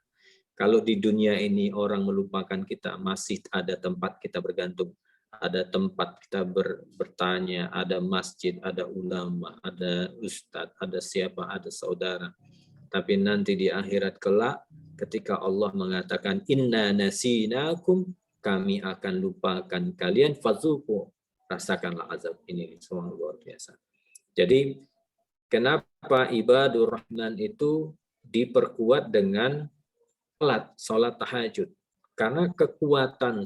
S3: Kalau di dunia ini orang melupakan kita, masih ada tempat kita bergantung. Ada tempat kita bertanya, ada masjid, ada ulama, ada ustadz, ada siapa, ada saudara. Tapi nanti di akhirat kelak, ketika Allah mengatakan, Inna nasinakum, kami akan lupakan kalian, fazuku, rasakanlah azab. Ini semua luar biasa. Jadi, kenapa ibadur rahman itu diperkuat dengan sholat tahajud? Karena kekuatan,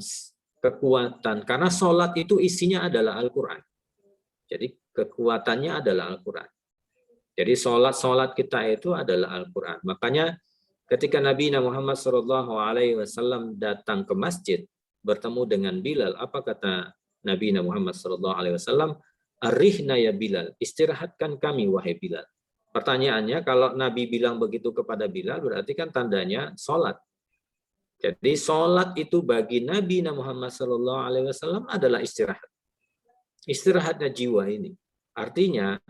S3: karena sholat itu isinya adalah Al-Quran. Jadi kekuatannya adalah Al-Quran. Jadi sholat kita itu adalah Al-Quran. Makanya ketika Nabi Muhammad SAW datang ke masjid bertemu dengan Bilal, apa kata Nabi Muhammad SAW? Arihna ya Bilal, istirahatkan kami wahai Bilal. Pertanyaannya, kalau Nabi bilang begitu kepada Bilal, berarti kan tandanya sholat. Jadi sholat itu bagi Nabi Muhammad SAW adalah istirahat. Istirahatnya jiwa ini. Artinya,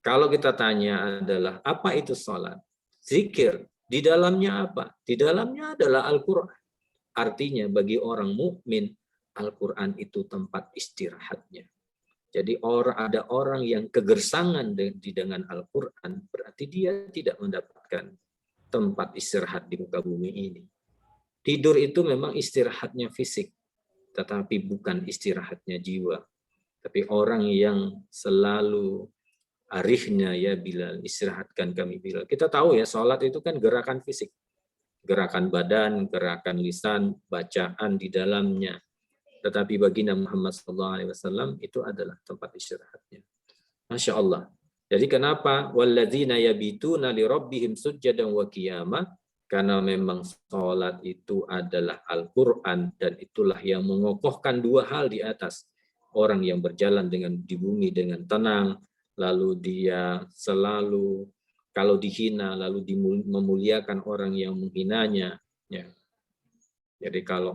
S3: kalau kita tanya adalah apa itu sholat? Zikir. Di dalamnya apa? Di dalamnya adalah Al-Quran. Artinya bagi orang mukmin, Al-Quran itu tempat istirahatnya. Jadi ada orang yang kegersangan dengan Al-Quran, berarti dia tidak mendapatkan tempat istirahat di muka bumi ini. Tidur itu memang istirahatnya fisik, tetapi bukan istirahatnya jiwa. Tapi orang yang selalu arihnya ya Bilal, istirahatkan kami Bilal. Kita tahu ya, sholat itu kan gerakan fisik. Gerakan badan, gerakan lisan, bacaan di dalamnya. Tetapi baginda Muhammad SAW itu adalah tempat istirahatnya. Masya Allah. Jadi kenapa? Walladzina yabituna li rabbihim sujjadan wa qiyama? Karena memang sholat itu adalah Al-Quran, dan itulah yang mengokohkan dua hal di atas. Orang yang berjalan di bumi dengan tenang, lalu dia selalu kalau dihina, lalu memuliakan orang yang menghinanya. Ya. Jadi kalau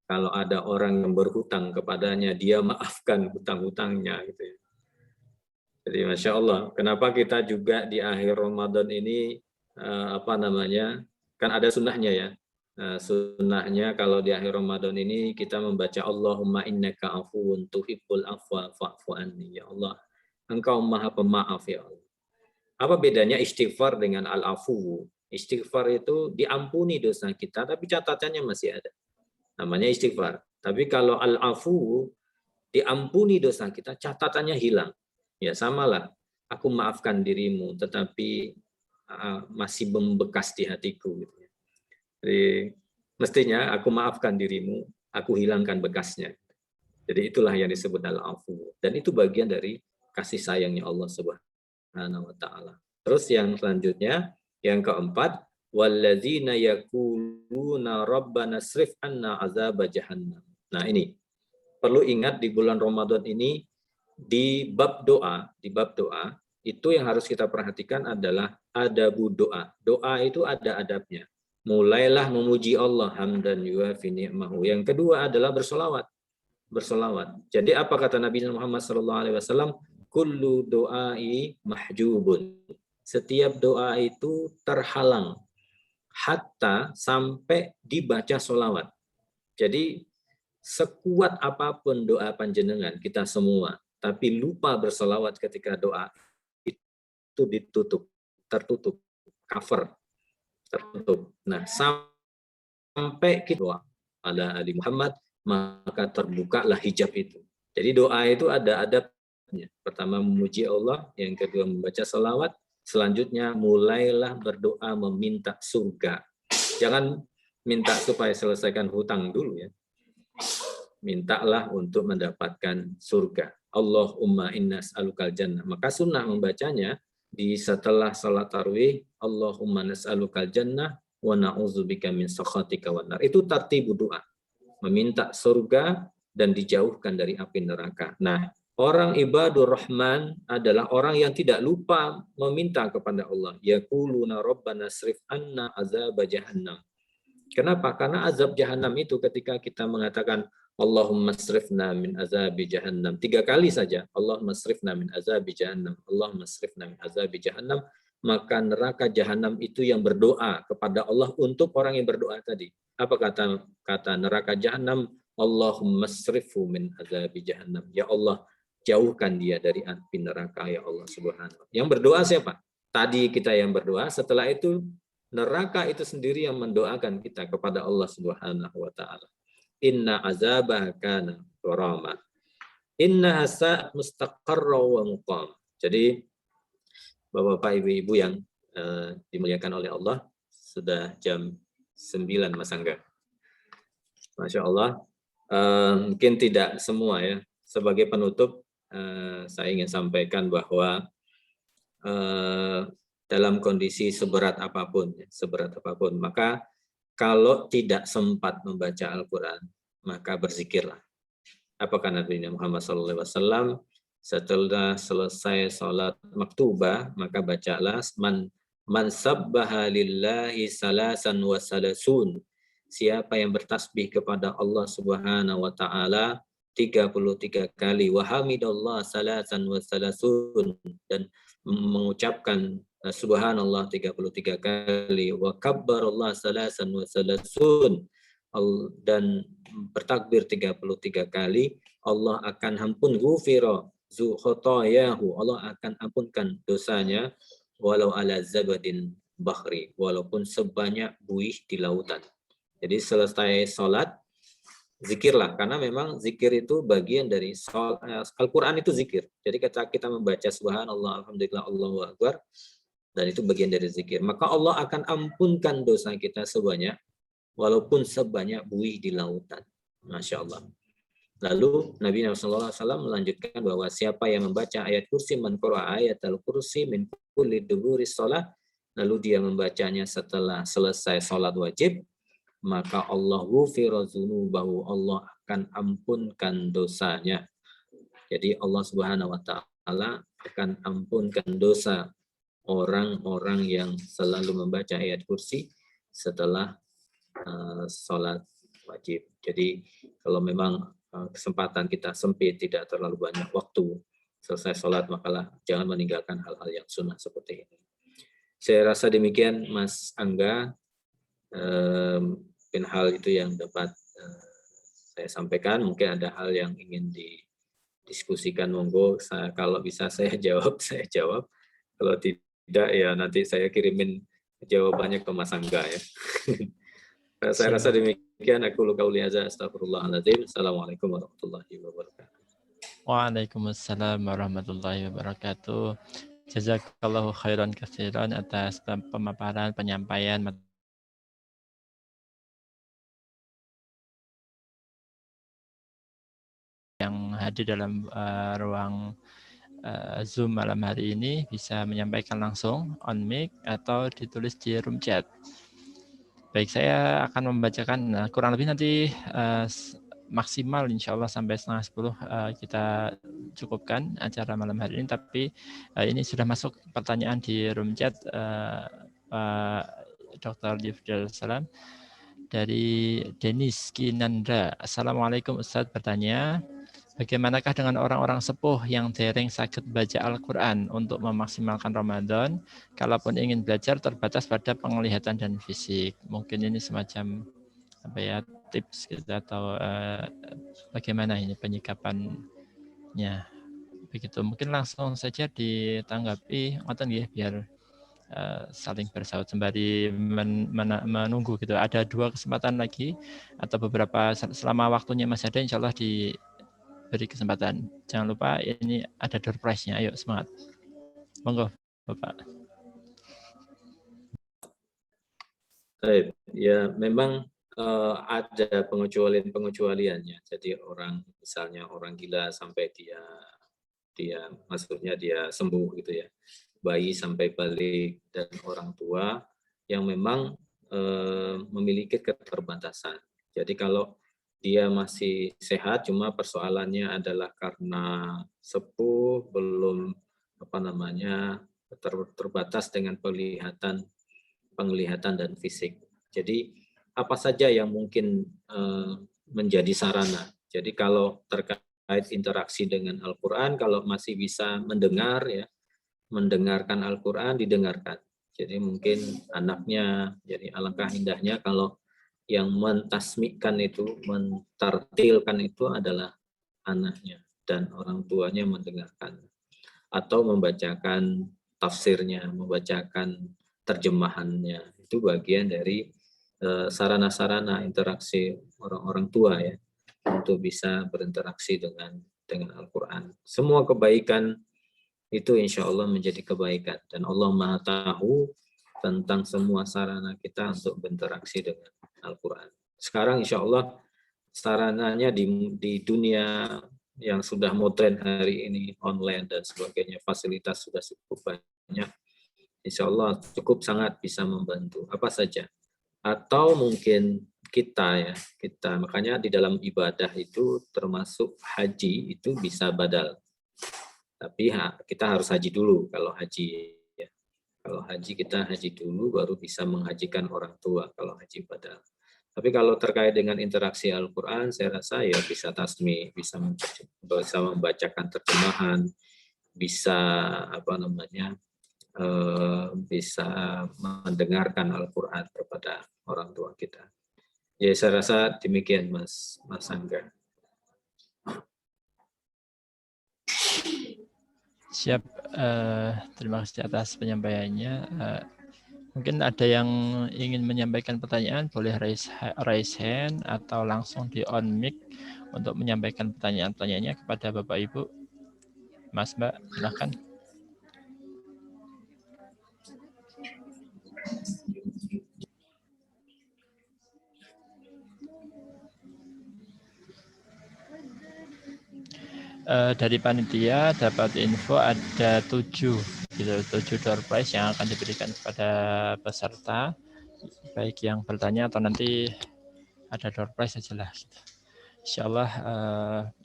S3: kalau ada orang yang berhutang kepadanya, dia maafkan hutang-hutangnya gitu ya. Jadi Masya Allah, kenapa kita juga di akhir Ramadan ini kan ada sunnahnya ya. Sunnahnya kalau di akhir Ramadan ini kita membaca Allahumma innaka afuwun tuhibbul afwa fa'fu anni. Ya Allah, Engkau Maha Pemaaf ya Allah. Apa bedanya istighfar dengan al-afu? Istighfar itu diampuni dosa kita, tapi catatannya masih ada. Namanya istighfar. Tapi kalau al-afu, diampuni dosa kita, catatannya hilang. Ya samalah, aku maafkan dirimu, tetapi masih membekas di hatiku. Jadi mestinya aku maafkan dirimu, aku hilangkan bekasnya. Jadi itulah yang disebut al-afu. Dan itu bagian dari kasih sayangnya Allah Subhanahu wa ta'ala. Terus yang selanjutnya, yang keempat, walladzina yaquluna rabbana srif anna azab jahannam. Nah, ini perlu ingat di bulan Ramadan ini di bab doa itu yang harus kita perhatikan adalah adabu doa. Doa itu ada adabnya. Mulailah memuji Allah hamdan yuafi ni'mahu. Yang kedua adalah bersolawat. Jadi apa kata Nabi Muhammad SAW? Kullu doai mahjubun. Setiap doa itu terhalang hatta sampai dibaca solawat. Jadi sekuat apapun doa panjenengan kita semua, tapi lupa bersolawat ketika doa itu tertutup, cover, tertutup. Nah, sampai kita doa ala Ali Muhammad, maka terbukalah hijab itu. Jadi doa itu ada adabnya. Pertama memuji Allah, yang kedua membaca solawat, selanjutnya mulailah berdoa meminta surga. Jangan minta supaya selesaikan hutang dulu ya. Mintalah untuk mendapatkan surga. Allahumma inna as'alukal jannah. Maka sunnah membacanya di setelah salat tarawih, Allahumma nas'alukal jannah wa na'udzubika min sakhatika wan nar. Itu tartibu doa. Meminta surga dan dijauhkan dari api neraka. Nah, orang ibadur rahman adalah orang yang tidak lupa meminta kepada Allah. Yaquluna rabbana srif anna azab jahannam. Kenapa? Karena azab jahannam itu ketika kita mengatakan Allahumma srifna min azabi jahannam 3 kali saja, Allahumma srifna min azabi jahannam, Allahumma srifna min azabi jahannam, maka neraka jahannam itu yang berdoa kepada Allah untuk orang yang berdoa tadi. Apa kata neraka jahannam? Allahumma srifu min azabi jahannam. Ya Allah, jauhkan dia dari api neraka ya Allah Subhanahu. Yang berdoa siapa? Tadi kita yang berdoa, setelah itu neraka itu sendiri yang mendoakan kita kepada Allah Subhanahu wa taala. Inna azabah kana gharama. Inna asa mustaqarra wa muqam. Jadi Bapak-bapak, Ibu-ibu yang dimuliakan oleh Allah, sudah jam 9 Mas Angga. Masya Allah. Mungkin tidak semua ya. Sebagai penutup, saya ingin sampaikan bahwa dalam kondisi seberat apapun, maka kalau tidak sempat membaca Al-Quran, maka berzikirlah. Apakah Nabi Muhammad SAW setelah selesai sholat maktubah maka bacalah man sabbaha lillahi salasan wa salasun. Siapa yang bertasbih kepada Allah Subhanahu wa taala 33 kali, wa hamidallah salasan wa salasun, dan mengucapkan subhanallah 33 kali, wa kabbarallah salasan wa salasun, dan bertakbir 33 kali, Allah akan ampun ghufira zu khotoyahu, Allah akan ampunkan dosanya walau ala zabadin bahri, walaupun sebanyak buih di lautan. Jadi selesai sholat zikirlah, karena memang zikir itu bagian dari Al-Quran itu zikir. Jadi ketika kita membaca subhanallah, alhamdulillah, Allahu akbar, dan itu bagian dari zikir, maka Allah akan ampunkan dosa kita sebanyak walaupun sebanyak buih di lautan. Masya Allah. Lalu Nabi Muhammad SAW melanjutkan bahwa siapa yang membaca ayat kursi, man qara'a ayatal kursi min kulli duburi shalah, lalu dia membacanya setelah selesai salat wajib, maka Allah ghufira dzunubahu, Allah akan ampunkan dosanya. Jadi Allah Subhanahu wa taala akan ampunkan dosa orang-orang yang selalu membaca ayat kursi setelah salat wajib. Jadi kalau memang kesempatan kita sempit, tidak terlalu banyak waktu, selesai sholat, makalah jangan meninggalkan hal-hal yang sunnah seperti ini. Saya rasa demikian Mas Angga, mungkin hal itu yang dapat saya sampaikan. Mungkin ada hal yang ingin didiskusikan, monggo. Kalau bisa saya jawab, saya jawab. Kalau tidak, ya nanti saya kirimin jawabannya ke Mas Angga ya. Saya rasa demikian. Aku qauli hadza, astagfirullahaladzim. Assalamualaikum warahmatullahi wabarakatuh.
S1: Waalaikumsalam warahmatullahi wabarakatuh. Jazakallahu khairan katsiran atas pemaparan, penyampaian yang hadir dalam ruang Zoom malam hari ini, bisa menyampaikan langsung on mic atau ditulis di room chat. Baik, saya akan membacakan kurang lebih nanti maksimal insya Allah sampai 9:30 kita cukupkan acara malam hari ini. Tapi ini sudah masuk pertanyaan di room chat Pak Dr. Yifdal Salam dari Denis Kinandra. Assalamualaikum Ustadz, bertanya, bagaimanakah dengan orang-orang sepuh yang dereng sakit baca Al-Quran untuk memaksimalkan Ramadan, kalaupun ingin belajar terbatas pada penglihatan dan fisik? Mungkin ini semacam apa ya, tips gitu, atau bagaimana ini penyikapannya? Begitu, mungkin langsung saja ditanggapi, ngoten nggih, biar saling bersaut sembari menunggu gitu. Ada 2 kesempatan lagi atau beberapa selama waktunya masih ada, insya Allah diberi kesempatan. Jangan lupa ini ada door prize-nya. Ayo semangat. Monggo Bapak.
S3: Baik, ya memang ada pengecualiannya. Jadi orang, misalnya orang gila sampai dia maksudnya dia sembuh gitu ya. Bayi sampai balik, dan orang tua yang memang memiliki keterbatasan. Jadi kalau dia masih sehat, cuma persoalannya adalah karena sepuh, belum terbatas dengan penglihatan dan fisik. Jadi apa saja yang mungkin menjadi sarana. Jadi kalau terkait interaksi dengan Al-Quran, kalau masih bisa mendengar ya, mendengarkan Al-Quran, didengarkan. Jadi mungkin anaknya, jadi alangkah indahnya kalau yang mentasmikkan itu, mentartilkan itu adalah anaknya, dan orang tuanya mendengarkan. Atau membacakan tafsirnya, membacakan terjemahannya. Itu bagian dari sarana-sarana interaksi orang-orang tua ya, untuk bisa berinteraksi dengan Al-Quran. Semua kebaikan itu insya Allah menjadi kebaikan, dan Allah Maha tahu tentang semua sarana kita untuk berinteraksi dengan Al-Quran. Sekarang insya Allah sarananya di dunia yang sudah modern hari ini, online dan sebagainya, fasilitas sudah cukup banyak, insya Allah cukup sangat bisa membantu apa saja. Atau mungkin kita. Makanya di dalam ibadah itu termasuk haji itu bisa badal. Tapi kita harus haji dulu kalau haji. Ya. Kalau haji kita haji dulu baru bisa menghajikan orang tua kalau haji badal. Tapi kalau terkait dengan interaksi Al-Quran, saya rasa ya bisa tasmi, bisa membacakan terjemahan, bisa bisa mendengarkan Al-Quran kepada orang tua kita. Ya, saya rasa demikian, Mas Angga.
S1: Siap, terima kasih atas penyampaiannya. Mungkin ada yang ingin menyampaikan pertanyaan, boleh raise hand atau langsung di on mic untuk menyampaikan pertanyaan-pertanyaannya kepada Bapak Ibu. Mas, Mbak, silakan. Dari panitia dapat info ada 7 door prize yang akan diberikan kepada peserta, baik yang bertanya atau nanti ada door prize saja lah. Insyaallah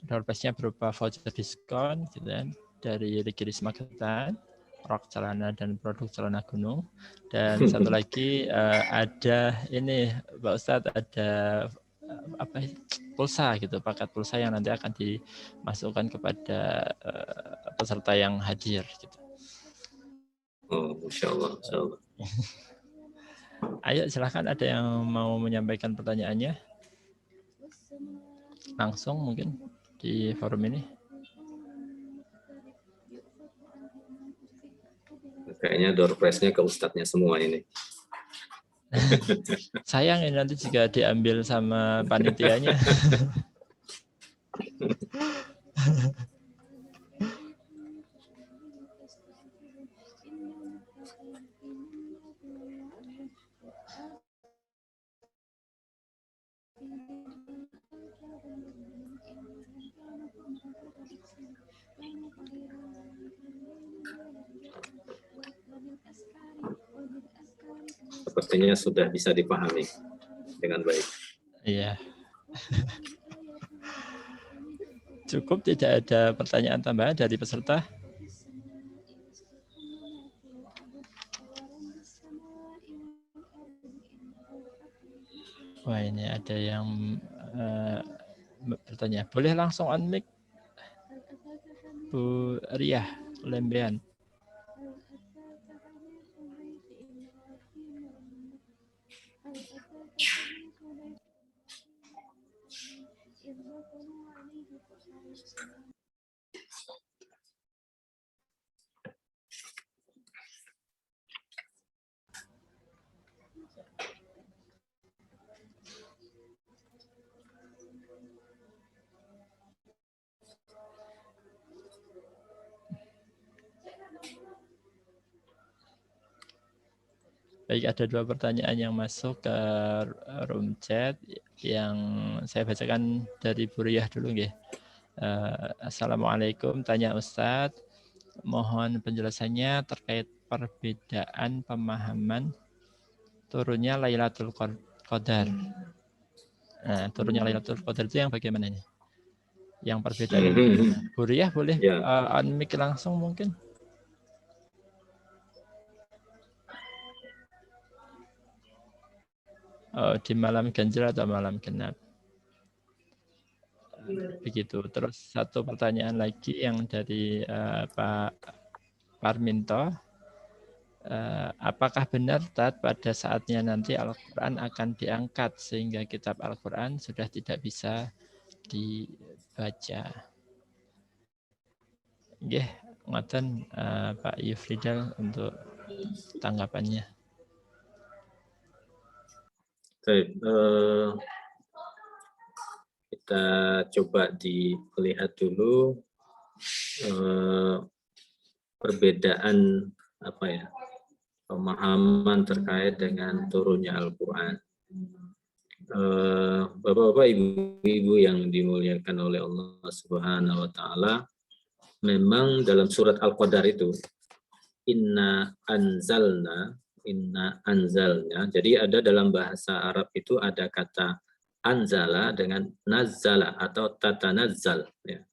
S1: door prize-nya berupa voucher diskon gitu kan, dari Riki Risma Ketan, rok celana dan produk celana gunung, dan satu lagi ada ini Pak Ustadz, ada pulsa gitu, paket pulsa yang nanti akan dimasukkan kepada peserta yang hadir gitu.
S3: Oh, insyaallah.
S1: Ayo silahkan, ada yang mau menyampaikan pertanyaannya langsung mungkin di forum ini.
S3: Kayaknya door prize-nya ke ustadznya semua ini.
S1: Sayang ini nanti jika diambil sama panitianya.
S3: Sepertinya sudah bisa dipahami dengan baik.
S1: Iya. Cukup, tidak ada pertanyaan tambahan dari peserta? Wah, ini ada yang bertanya. Boleh langsung on mic, Bu Riah Lembean. Baik, ada 2 pertanyaan yang masuk ke room chat yang saya bacakan dari Bu Riah dulu nggih. Assalamualaikum, tanya Ustadz, mohon penjelasannya terkait perbedaan pemahaman turunnya Lailatul Qadar. Nah, turunnya Lailatul Qadar itu yang bagaimana ini? Yang perbedaan ini. Bu Riah boleh on mic langsung mungkin? Oh, di malam ganjil atau malam genap. Begitu. Terus satu pertanyaan lagi yang dari Pak Parminto. Apakah benar pada saatnya nanti Al-Quran akan diangkat sehingga kitab Al-Quran sudah tidak bisa dibaca? Nggih, ngoten Pak Yufridal untuk tanggapannya.
S3: Baik, kita coba dilihat dulu perbedaan pemahaman terkait dengan turunnya Al-Quran. Bapak-bapak, ibu-ibu yang dimuliakan oleh Allah Subhanahu wa Ta'ala, memang dalam surat Al-Qadar itu, Inna anzalna inna anzalna. Jadi ada dalam bahasa Arab itu ada kata anzala dengan nazzala atau tatanazzal ya.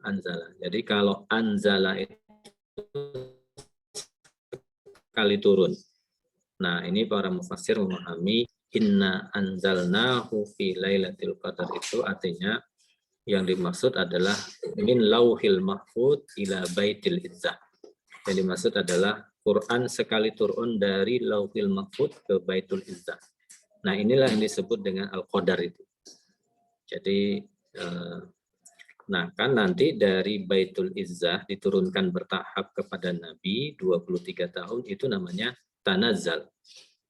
S3: Anzala. Jadi kalau anzala itu kali turun. Nah, ini para mufassir memahami inna anzalnahu fi lailatul qadar itu artinya yang dimaksud adalah min lauhil mahfud ila baitil izzah. Yang dimaksud adalah Quran sekali turun dari lauhil mahfud ke baitul izzah. Nah, inilah yang disebut dengan al-qadar itu. Jadi nah, kan nanti dari Baitul Izzah diturunkan bertahap kepada Nabi 23 tahun itu namanya tanazzal.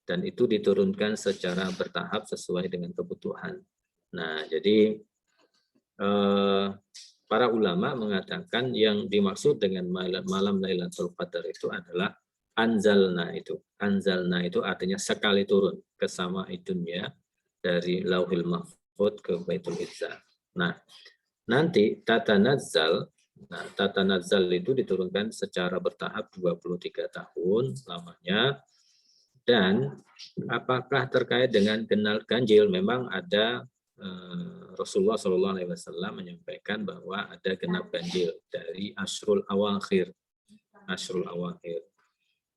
S3: Dan itu diturunkan secara bertahap sesuai dengan kebutuhan. Nah, jadi para ulama mengatakan yang dimaksud dengan malam Lailatul Qadar itu adalah anzalna itu. Anzalna itu artinya sekali turun ke sama dunia dari Lauhil Mahfud ke Baitul Izzah. Nah, nanti tatanazzal itu diturunkan secara bertahap 23 tahun lamanya. Dan apakah terkait dengan genap ganjil? Memang ada Rasulullah SAW menyampaikan bahwa ada genap ganjil dari Ashrul Awakhir.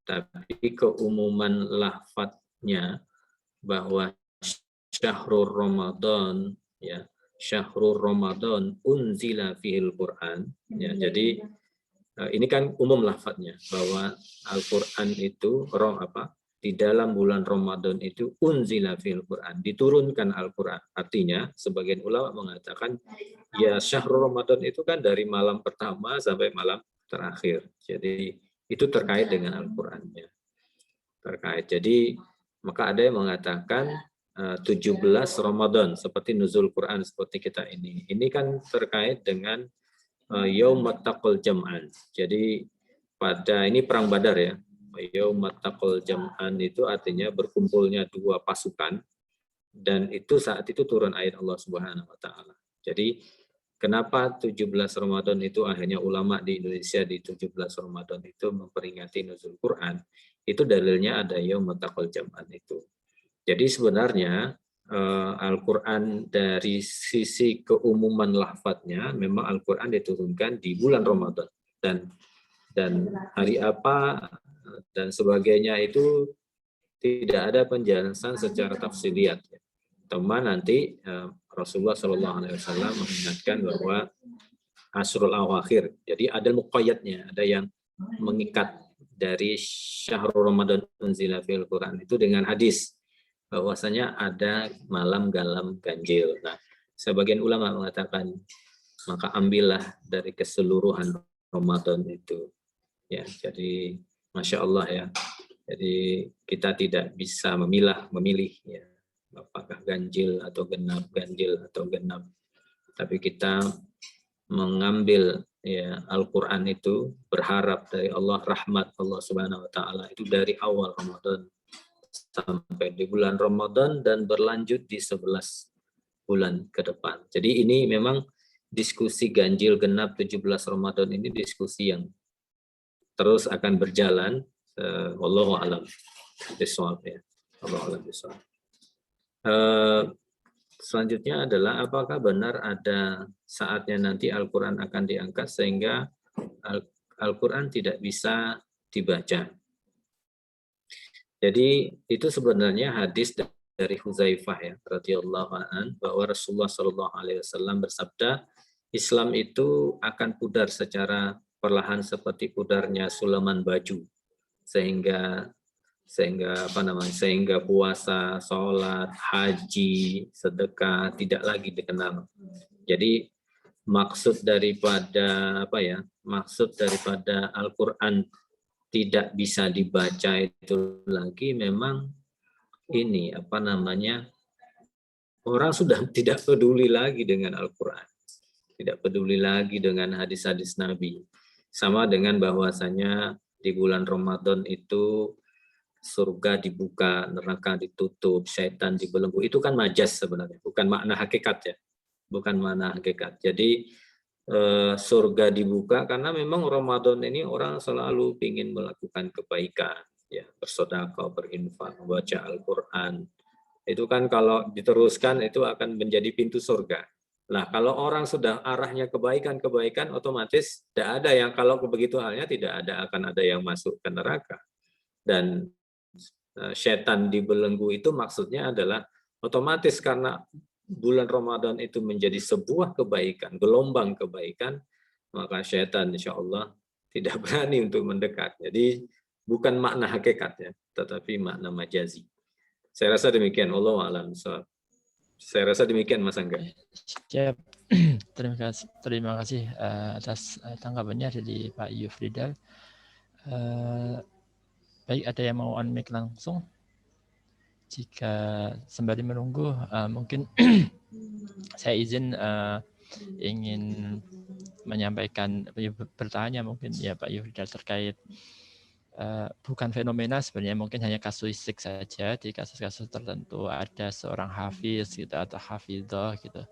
S3: Tapi keumuman lafadznya bahwa Syahrul Ramadan ya, Syahrul Ramadan unzila fihil Quran ya. Jadi ini kan umum lafadznya bahwa Al-Quran itu di dalam bulan Ramadan itu unzila fihil Quran, diturunkan Al-Quran. Artinya sebagian ulama mengatakan ya Syahrul Ramadan itu kan dari malam pertama sampai malam terakhir. Jadi itu terkait dengan Al-Qurannya. Terkait. Jadi maka ada yang mengatakan 17 Ramadan seperti nuzul Quran seperti kita ini. Ini kan terkait dengan Yaumat Taqal Jam'an. Jadi pada ini perang Badar ya. Yaumat Taqal Jam'an itu artinya berkumpulnya dua pasukan dan itu saat itu turun ayat Allah Subhanahu wa taala. Jadi kenapa 17 Ramadan itu akhirnya ulama di Indonesia di 17 Ramadan itu memperingati nuzul Quran? Itu dalilnya ada Yaumat Taqal Jam'an itu. Jadi sebenarnya Al-Quran dari sisi keumuman lafadznya memang Al-Quran diturunkan di bulan Ramadan dan hari apa dan sebagainya itu tidak ada penjelasan secara tafsiriyat. Teman nanti Rasulullah SAW mengingatkan bahwa Ashrul Awakhir. Jadi ada muqayyadnya, ada yang mengikat dari Syahrul Ramadan unzila fil Quran itu dengan hadis bahwasanya ada malam galam ganjil. Nah, sebagian ulama mengatakan maka ambillah dari keseluruhan Ramadan itu. Ya, jadi Masya Allah ya. Jadi kita tidak bisa memilih ya, apakah ganjil atau genap, ganjil atau genap. Tapi kita mengambil ya Al-Quran itu berharap dari Allah, rahmat Allah Subhanahu Wa Taala itu dari awal Ramadan sampai di bulan Ramadan dan berlanjut di 11 bulan ke depan. Jadi ini memang diskusi ganjil genap 17 Ramadan ini diskusi yang terus akan berjalan. Wallahu a'lam bishawab ya. Wallahu a'lam bishawab. Selanjutnya adalah apakah benar ada saatnya nanti Al-Quran akan diangkat sehingga Al-Quran tidak bisa dibaca. Jadi itu sebenarnya hadis dari Huzaifah ya radhiyallahu anhu bahwa Rasulullah Shallallahu alaihi wasallam bersabda Islam itu akan pudar secara perlahan seperti pudarnya sulaman baju sehingga puasa, sholat, haji, sedekah tidak lagi dikenal. Jadi maksud daripada Al-Quran tidak bisa dibaca itu lagi memang ini orang sudah tidak peduli lagi dengan Al-Quran, tidak peduli lagi dengan hadis-hadis Nabi. Sama dengan bahwasanya di bulan Ramadan itu surga dibuka, neraka ditutup, syaitan dibelenggu. Itu kan majas sebenarnya, bukan makna hakikat ya, bukan makna hakikat. Jadi surga dibuka karena memang Ramadan ini orang selalu ingin melakukan kebaikan, ya, bersedekah, berinfak, membaca Al-Quran. Itu kan kalau diteruskan itu akan menjadi pintu surga. Nah, kalau orang sudah arahnya kebaikan-kebaikan, otomatis tidak ada yang, kalau begitu halnya tidak ada akan ada yang masuk ke neraka. Dan setan dibelenggu itu maksudnya adalah otomatis karena bulan Ramadan itu menjadi sebuah kebaikan, gelombang kebaikan, maka setan insya Allah tidak berani untuk mendekat. Jadi bukan makna hakikatnya, tetapi makna majazi. Saya rasa demikian. Wallahu a'lam bishawab. Saya rasa demikian, Mas Angga.
S1: Siap. Terima kasih atas tanggapannya dari Pak Yufridal. Baik, ada yang mau on mic langsung? Jika sembari menunggu, mungkin saya izin ingin menyampaikan, bertanya mungkin ya Pak Yufridal terkait bukan fenomena sebenarnya, mungkin hanya kasuistik saja. Di kasus-kasus tertentu ada seorang hafiz gitu atau hafidhah gitu,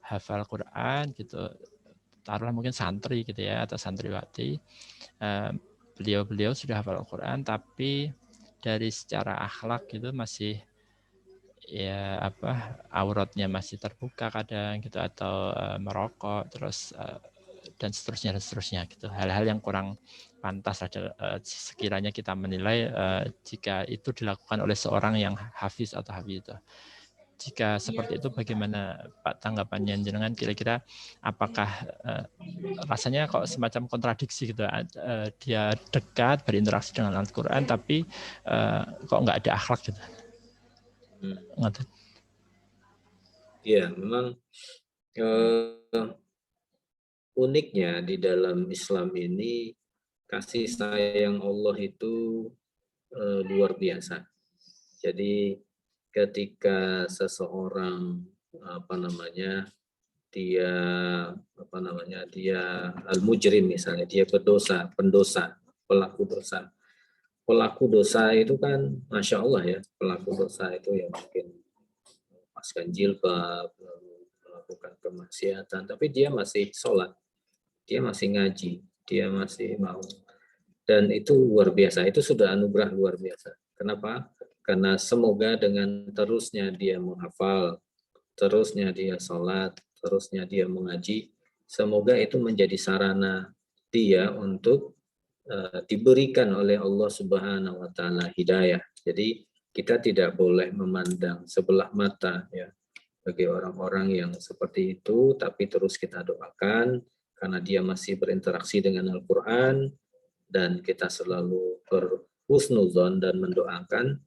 S1: hafal Quran gitu, taruhlah mungkin santri gitu ya atau santriwati, beliau sudah hafal Quran tapi dari secara akhlak gitu masih ya auratnya masih terbuka kadang gitu, atau merokok terus dan seterusnya gitu, hal-hal yang kurang pantas ada sekiranya kita menilai jika itu dilakukan oleh seorang yang hafiz atau hafidhah. Jika seperti itu bagaimana Pak tanggapannya jenengan, kira-kira apakah rasanya kok semacam kontradiksi gitu, dia dekat berinteraksi dengan Al-Quran tapi kok nggak ada akhlak gitu.
S3: Ya, memang uniknya di dalam Islam ini kasih sayang Allah itu luar biasa. Jadi ketika seseorang dia al-mujrim misalnya, dia pendosa, pelaku dosa itu kan Masya Allah ya, pelaku dosa itu yang mungkin melepaskan jilbab, melakukan kemaksiatan, tapi dia masih sholat, dia masih ngaji, dia masih mau. Dan itu luar biasa, itu sudah anugerah luar biasa. Kenapa? Karena semoga dengan terusnya dia menghafal, terusnya dia sholat, terusnya dia mengaji, semoga itu menjadi sarana dia untuk diberikan oleh Allah Subhanahu wa taala hidayah. Jadi kita tidak boleh memandang sebelah mata ya bagi orang-orang yang seperti itu, tapi terus kita doakan karena dia masih berinteraksi dengan Al-Qur'an, dan kita selalu berhusnuzon dan mendoakan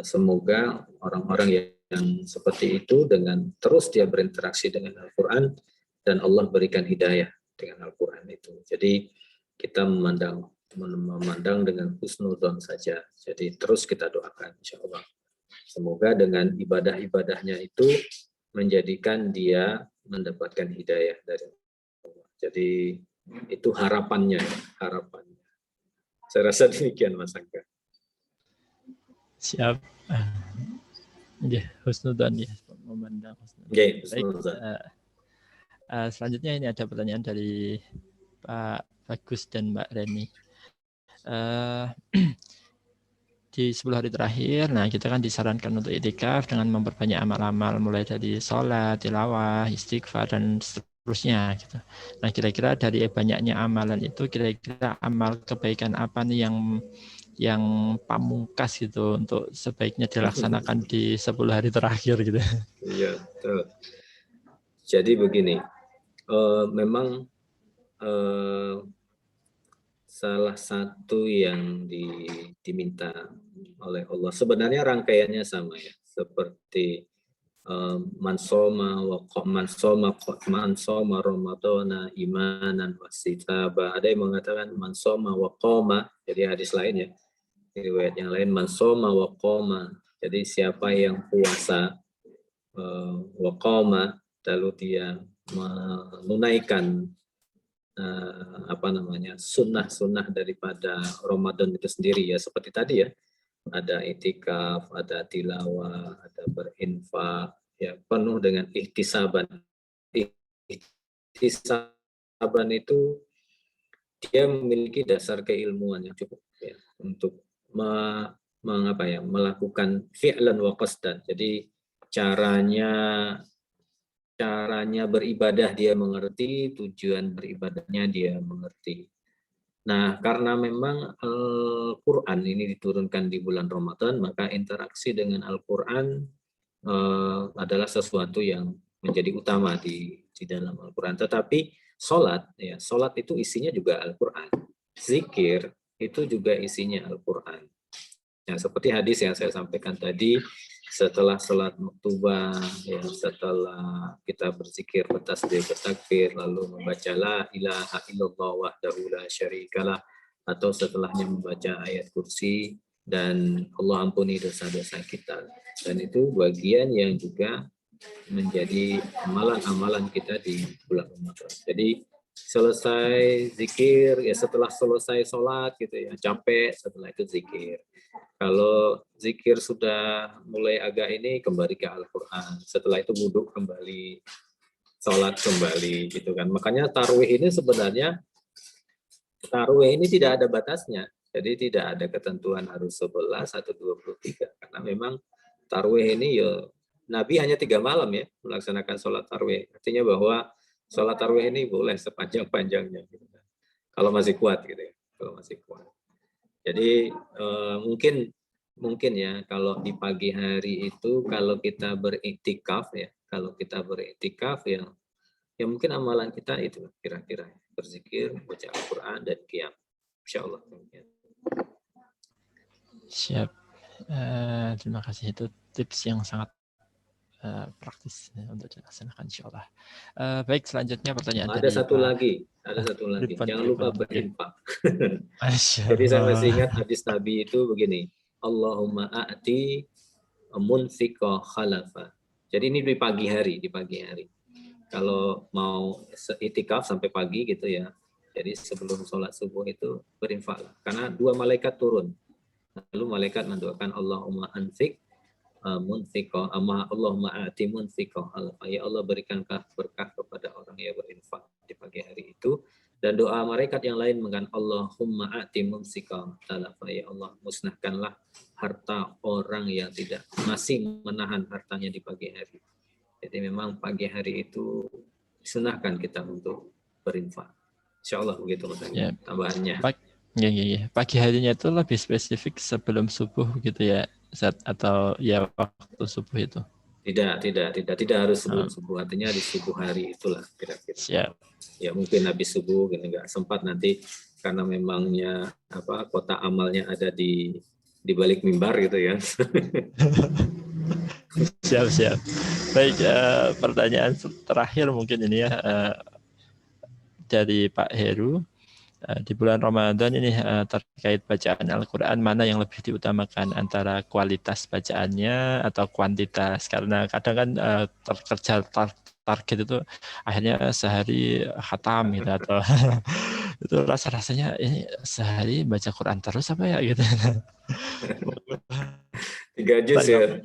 S3: semoga orang-orang yang seperti itu dengan terus dia berinteraksi dengan Al-Qur'an dan Allah berikan hidayah dengan Al-Qur'an itu. Jadi kita memandang dengan husnuzon saja. Jadi terus kita doakan insya Allah. Semoga dengan ibadah-ibadahnya itu menjadikan dia mendapatkan hidayah dari Allah. Jadi itu harapannya. Saya rasa demikian, Mas Angga.
S1: Siap. Ya, husnudzon ya, memandang husnudzon.
S3: Okay,
S1: baik. Selanjutnya ini ada pertanyaan dari Pak Bagus dan Mbak Reni. Di 10 hari terakhir, nah kita kan disarankan untuk itikaf dengan memperbanyak amal-amal mulai dari sholat, tilawah, istighfar dan seterusnya gitu. Nah kira-kira dari banyaknya amalan itu, kira-kira amal kebaikan apa nih yang pamungkas gitu untuk sebaiknya dilaksanakan di 10 hari terakhir gitu?
S3: Iya, betul. Jadi begini, memang salah satu yang diminta oleh Allah, sebenarnya rangkaiannya sama ya, seperti mansoma ramadhana imanan wasitaba. Ada yang mengatakan mansoma wa qoma, jadi hadis lain ya, riwayat yang lain mansoma wa qoma, jadi siapa yang puasa wa qoma lalu dia menunaikan sunnah-sunnah daripada Ramadan itu sendiri ya, seperti tadi ya, ada itikaf, ada tilawah, ada berinfak, ya penuh dengan ihtisaban. Ihtisaban itu dia memiliki dasar keilmuan yang cukup ya untuk melakukan fi'lan wa qasdan. Jadi caranya beribadah dia mengerti, tujuan beribadahnya dia mengerti. Nah, karena memang Al-Quran ini diturunkan di bulan Ramadan, maka interaksi dengan Al-Quran adalah sesuatu yang menjadi utama di dalam Al-Quran. Tetapi sholat itu isinya juga Al-Quran. Zikir itu juga isinya Al-Quran. Ya, seperti hadis yang saya sampaikan tadi, setelah sholat maktubah, ya, setelah kita berzikir, bertasbih, bertakbir, lalu membaca la ilaha illallah wahdahu la syarikalah, atau setelahnya membaca ayat kursi dan Allah ampuni dosa-dosa kita. Dan itu bagian yang juga menjadi amalan-amalan kita di bulan Ramadan. Jadi selesai zikir, ya setelah selesai sholat gitu ya, capek, setelah itu zikir. Kalau zikir sudah mulai agak ini, kembali ke Al-Quran. Setelah itu wudhu kembali, sholat kembali, gitu kan. Makanya tarawih ini sebenarnya, tarawih ini tidak ada batasnya. Jadi tidak ada ketentuan harus 11 atau 23. Karena memang tarawih ini ya, Nabi hanya 3 malam ya, melaksanakan sholat tarawih. Artinya bahwa sholat tarawih ini boleh sepanjang-panjangnya. Gitu kan. Kalau masih kuat gitu ya. Kalau masih kuat. Jadi mungkin ya kalau di pagi hari itu kalau kita beriktikaf ya, ya mungkin amalan kita itu kira-kira berzikir, baca Al-Quran dan qiyam. Insyaallah.
S1: Siap. Terima kasih, itu tips yang sangat praktis untuk dilaksanakan insyaallah. Baik, selanjutnya pertanyaan
S3: Ada
S1: dari
S3: satu
S1: Pak.
S3: lagi. Jangan lupa berinfak. Jadi saya masih ingat hadis Nabi itu begini. Allahumma a'ti munfiqa khalafa. Jadi ini di pagi hari. Kalau mau itikaf sampai pagi gitu ya. Jadi sebelum sholat subuh itu berinfaklah. Karena 2 malaikat turun. Lalu malaikat mendoakan Allahumma anfik munfiqa, Allahumma a'ti munfiqa khalafa. Ya Allah, berikanlah berkah kepada orang yang berinfak di pagi hari itu. Dan doa malaikat yang lain mengatakan Allahumma a'ti mumsika talafa, ya Allah musnahkanlah harta orang yang tidak masih menahan hartanya di pagi hari. Jadi memang pagi hari itu disunahkan kita untuk berinfak. Insyaallah begitu Mas Angga, tambahannya.
S1: Ya. Pagi harinya itu lebih spesifik sebelum subuh gitu ya, atau ya waktu subuh itu?
S3: Tidak harus sebelum subuh, artinya di subuh hari itulah kira-kira.
S1: Siap.
S3: Ya mungkin habis subuh gitu, nggak sempat nanti karena memangnya kota amalnya ada di balik mimbar gitu ya.
S1: Siap. Baik, pertanyaan terakhir mungkin ini ya, dari Pak Heru. Di bulan Ramadan ini terkait bacaan Al-Quran, mana yang lebih diutamakan antara kualitas bacaannya atau kuantitas? Karena kadang kan terkejar target itu akhirnya sehari khatam gitu, atau itu rasanya ini sehari baca Quran terus apa ya gitu.
S3: 3 juz ya.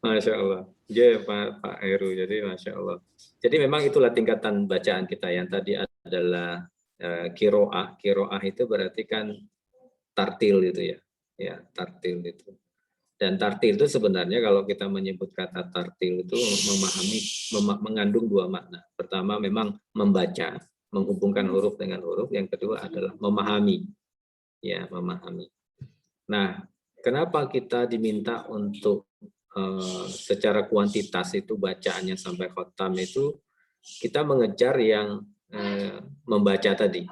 S3: Masya Allah. Ya Pak Heru, jadi Masya Allah. Jadi memang itulah tingkatan bacaan kita. Yang tadi adalah kiroah itu berarti kan tartil itu ya tartil itu. Dan tartil itu sebenarnya kalau kita menyebut kata tartil itu mengandung 2 makna. Pertama memang membaca, menghubungkan huruf dengan huruf. Yang kedua adalah memahami. Nah, kenapa kita diminta untuk secara kuantitas itu bacaannya sampai khatam itu, kita mengejar yang membaca tadi,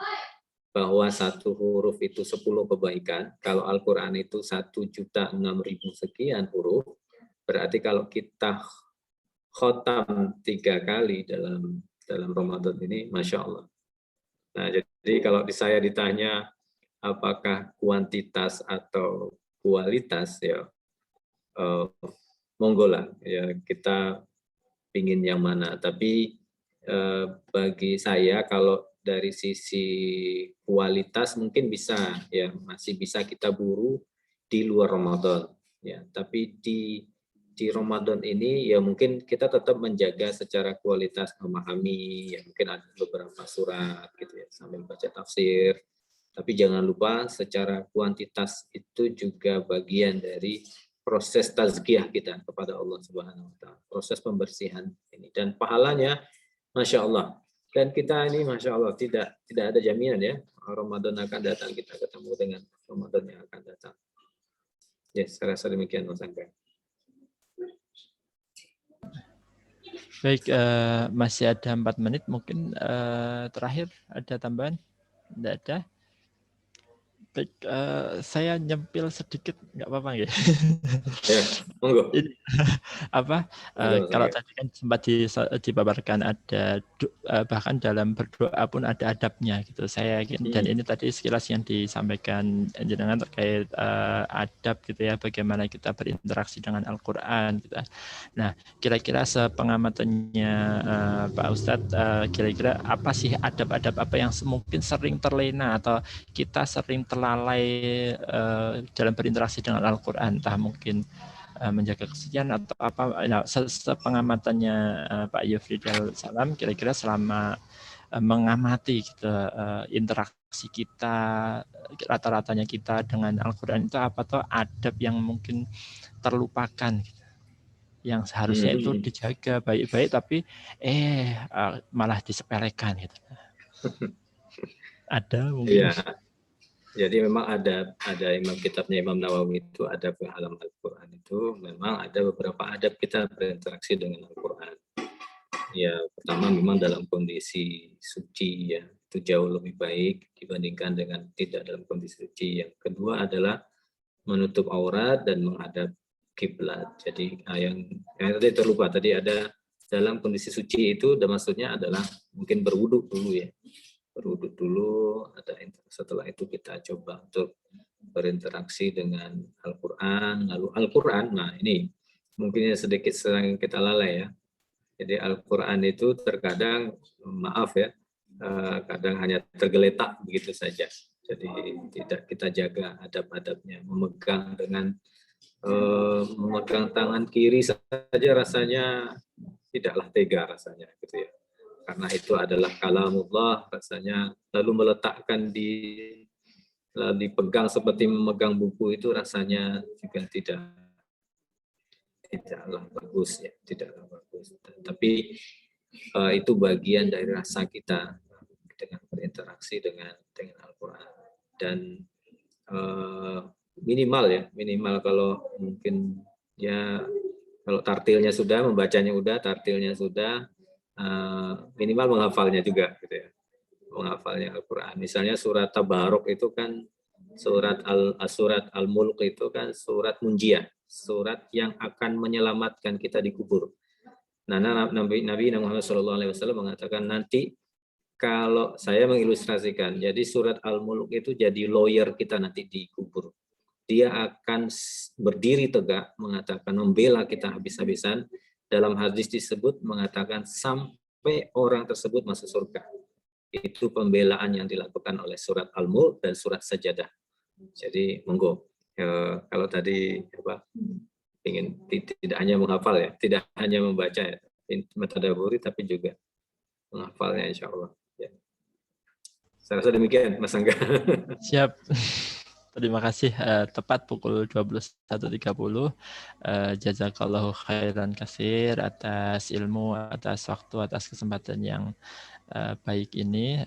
S3: bahwa 1 huruf itu 10 kebaikan. Kalau Al-Quran itu 1.006.000 sekian huruf, berarti kalau kita khotam 3 kali dalam Ramadan ini, Masya Allah. Nah, jadi kalau saya ditanya apakah kuantitas atau kualitas, ya monggo lah, ya kita pingin yang mana. Tapi bagi saya kalau dari sisi kualitas mungkin masih bisa kita buru di luar Ramadan ya, tapi di Ramadan ini ya mungkin kita tetap menjaga secara kualitas memahami, ya mungkin ada beberapa surat gitu ya sambil baca tafsir, Tapi jangan lupa secara kuantitas itu juga bagian dari proses tazkiyah kita kepada Allah Subhanahu wa taala. Proses pembersihan ini dan pahalanya Masya Allah. Dan kita ini Masya Allah tidak ada jaminan ya Ramadan akan datang, kita ketemu dengan Ramadan yang akan datang. Ya, saya rasa demikian Mas Angga.
S1: Baik, masih ada 4 menit mungkin terakhir ada tambahan? Tidak ada? Baik, saya nyempil sedikit, nggak apa-apa ya?
S3: Ya, monggo.
S1: Ini, apa? Kalau tadi kan sempat dipaparkan ada bahkan dalam berdoa pun ada adabnya gitu. Saya yakin dan ini tadi sekilas yang disampaikan jenengan terkait adab gitu ya, bagaimana kita berinteraksi dengan Al-Qur'an gitu. Nah, kira-kira sepengamatannya Pak Ustadz, kira-kira apa sih adab-adab apa yang mungkin sering terlena atau kita sering lalai dalam berinteraksi dengan Al-Quran, entah mungkin menjaga kesucian atau apa. Nah, sepengamatannya Pak Yufridal Salam, kira-kira selama mengamati gitu, interaksi kita, rata-ratanya kita dengan Al-Quran itu apa tuh adab yang mungkin terlupakan gitu, yang seharusnya itu dijaga baik-baik tapi malah disepelekan gitu. Ada mungkin.
S3: Iya. Jadi memang ada imam kitabnya Imam Nawawi itu ada halaman Al-Quran itu memang ada beberapa adab kita berinteraksi dengan Al-Quran. Ya pertama memang dalam kondisi suci ya itu jauh lebih baik dibandingkan dengan tidak dalam kondisi suci. Yang kedua adalah menutup aurat dan menghadap kiblat. Jadi yang tadi terlupa tadi ada dalam kondisi suci itu dan maksudnya adalah mungkin berwudu dulu ya. Berwudu dulu, setelah itu kita coba untuk berinteraksi dengan Al-Quran. Lalu Al-Quran, nah ini mungkin sedikit sering kita lalai ya. Jadi Al-Quran itu terkadang, maaf ya, kadang hanya tergeletak begitu saja. Jadi tidak kita jaga adab-adabnya. Memegang tangan kiri saja rasanya tidaklah tega rasanya gitu ya. Karena itu adalah kalamullah rasanya, lalu meletakkan dipegang seperti memegang buku itu rasanya juga tidaklah bagus ya, tidaklah bagus. Tapi itu bagian dari rasa kita dengan berinteraksi dengan Al-Quran dan minimal kalau mungkin ya kalau tartilnya sudah, membacanya udah, tartilnya sudah, minimal menghafalnya juga gitu ya, menghafalnya Al-Quran. Misalnya surat Tabarok itu kan surat Al-Mulk itu kan surat munjiah, surat yang akan menyelamatkan kita di kubur. Nah, Nabi Muhammad SAW mengatakan nanti kalau saya mengilustrasikan, jadi surat Al-Mulk itu jadi lawyer kita nanti di kubur. Dia akan berdiri tegak mengatakan membela kita habis-habisan. Dalam hadis disebut mengatakan sampai orang tersebut masuk surga. Itu pembelaan yang dilakukan oleh surat Al-Mulk dan surat Sajadah. Jadi monggo kalau tadi ingin tidak hanya menghafal ya, tidak hanya membaca ya, mentadaburi tapi juga menghafalnya insya Allah. Ya. Saya rasa demikian Mas Angga.
S1: Siap. Terima kasih. Tepat pukul 21.30. Jazakallahu khairan katsir atas ilmu, atas waktu, atas kesempatan yang baik ini,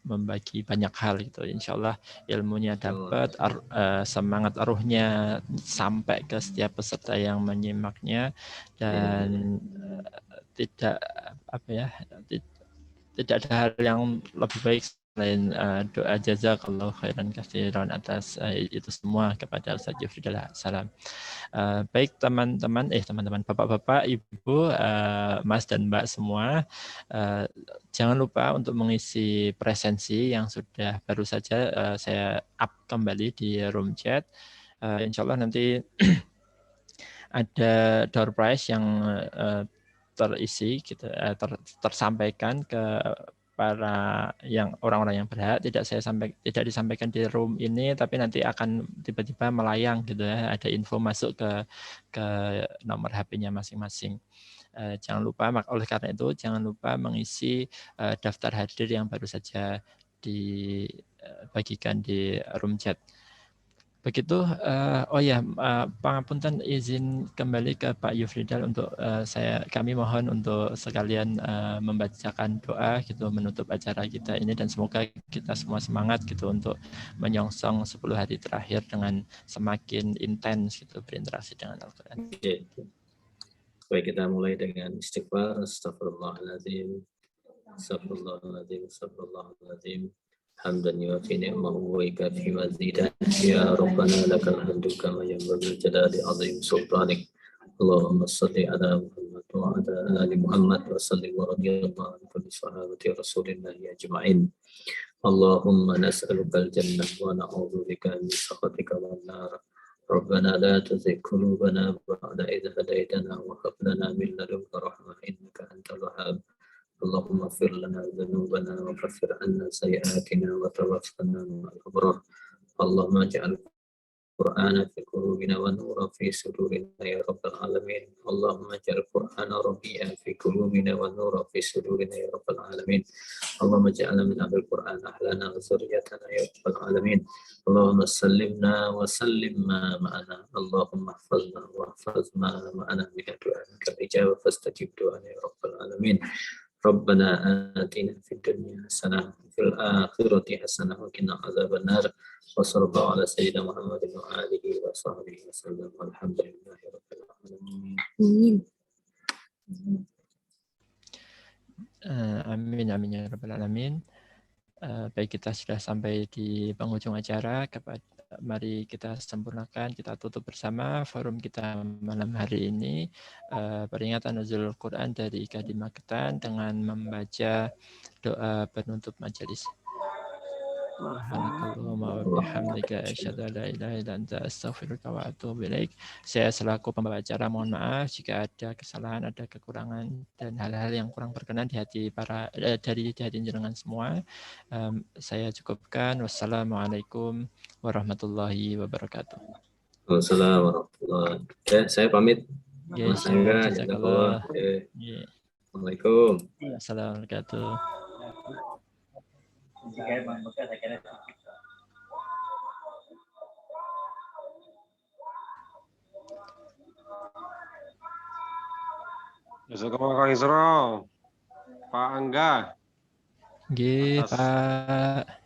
S1: membagi banyak hal gitu. Insya Allah ilmunya dapat, semangat ruhnya sampai ke setiap peserta yang menyimaknya dan tidak ada hal yang lebih baik selain doa jazakallahu khairan katsiran atas itu semua kepada Ustaz Yufridal Salam. Baik teman-teman, bapak-bapak, ibu, mas dan mbak semua, jangan lupa untuk mengisi presensi yang sudah baru saja saya up kembali di room chat. Insya Allah nanti ada door prize yang terisi, tersampaikan ke para orang-orang yang berhak. Tidak disampaikan di room ini, tapi nanti akan tiba-tiba melayang gitu ya, ada info masuk ke nomor HP-nya masing-masing. Jangan lupa, oleh karena itu jangan lupa mengisi daftar hadir yang baru saja dibagikan di room chat. Begitu. Oh ya, pangapunten, izin kembali ke Pak Yufridal untuk kami mohon untuk sekalian membacakan doa gitu menutup acara kita ini, dan semoga kita semua semangat gitu untuk menyongsong 10 hari terakhir dengan semakin intens gitu berinteraksi dengan Al-Quran.
S3: Baik, kita mulai dengan istighfar. Astagfirullahaladzim, astagfirullahaladzim, astagfirullahaladzim. Hamdan yuafi ni'mahu wa yukafi mazidah. Ya Rabbana lakal hamdu kama yanbaghi li jalali azim sultanik. Allahumma salli ala Muhammad wa ala ali Muhammad wa salli wa radiyallahu an kulli sahabati Rasulillah ajma'in. Allahumma nas'aluka al-jannah wa na'udzubika min sakhatika wan nar. ربنا لا تزغ قلوبنا بعد إذ هديتنا وهب لنا من لدنك رحمة إنك أنت الوهاب. اللهم اغفر لنا ذنوبنا وكفر عنا سيئاتنا وتوفنا مع الأبرار. اللهم اجعل القرآن في قلوبنا ونورا في صدورنا يا رب العالمين. اللهم اجعل القرآن ربيعا في قلوبنا ونورا في صدورنا يا رب العالمين. اللهم اجعلنا من أهل القرآن أهلنا وذريتنا يا رب العالمين. اللهم سلمنا وسلم ما معنا. اللهم احفظنا واحفظ ما معنا من دعائك الإجابة فاستجب دعانا يا رب العالمين. ربنا آتنا في الدنيا حسنة وفي الآخرة حسنة وقنا عذاب النار. وصلى الله على سيدنا محمد وآله وصحبه وسلم والحمد لله رب العالمين.
S1: Amin amin ya rabbal alamin. Baik, kita sudah sampai di penghujung acara. Mari kita sempurnakan, kita tutup bersama forum kita malam hari ini, peringatan nuzulul Quran dari IKADI Magetan dengan membaca doa penutup majelis. Subhanakallahumma wa bihamdika asyhadu an la ilaha illa anta astaghfiruka wa atubu ilaik. Saya selaku pembawa acara mohon maaf jika ada kesalahan, ada kekurangan dan hal-hal yang kurang berkenan di hati dari hati jenengan semua. Saya cukupkan. Wassalamualaikum warahmatullahi wabarakatuh.
S3: Waalaikumsalam warahmatullahi wabarakatuh. Saya pamit. Mas Angga, jazakallah. Assalamualaikum.
S1: Assalamualaikum warahmatullahi wabarakatuh.
S4: Jazakallah Kang Isra, Pak Angga.
S1: Nggih, Pak.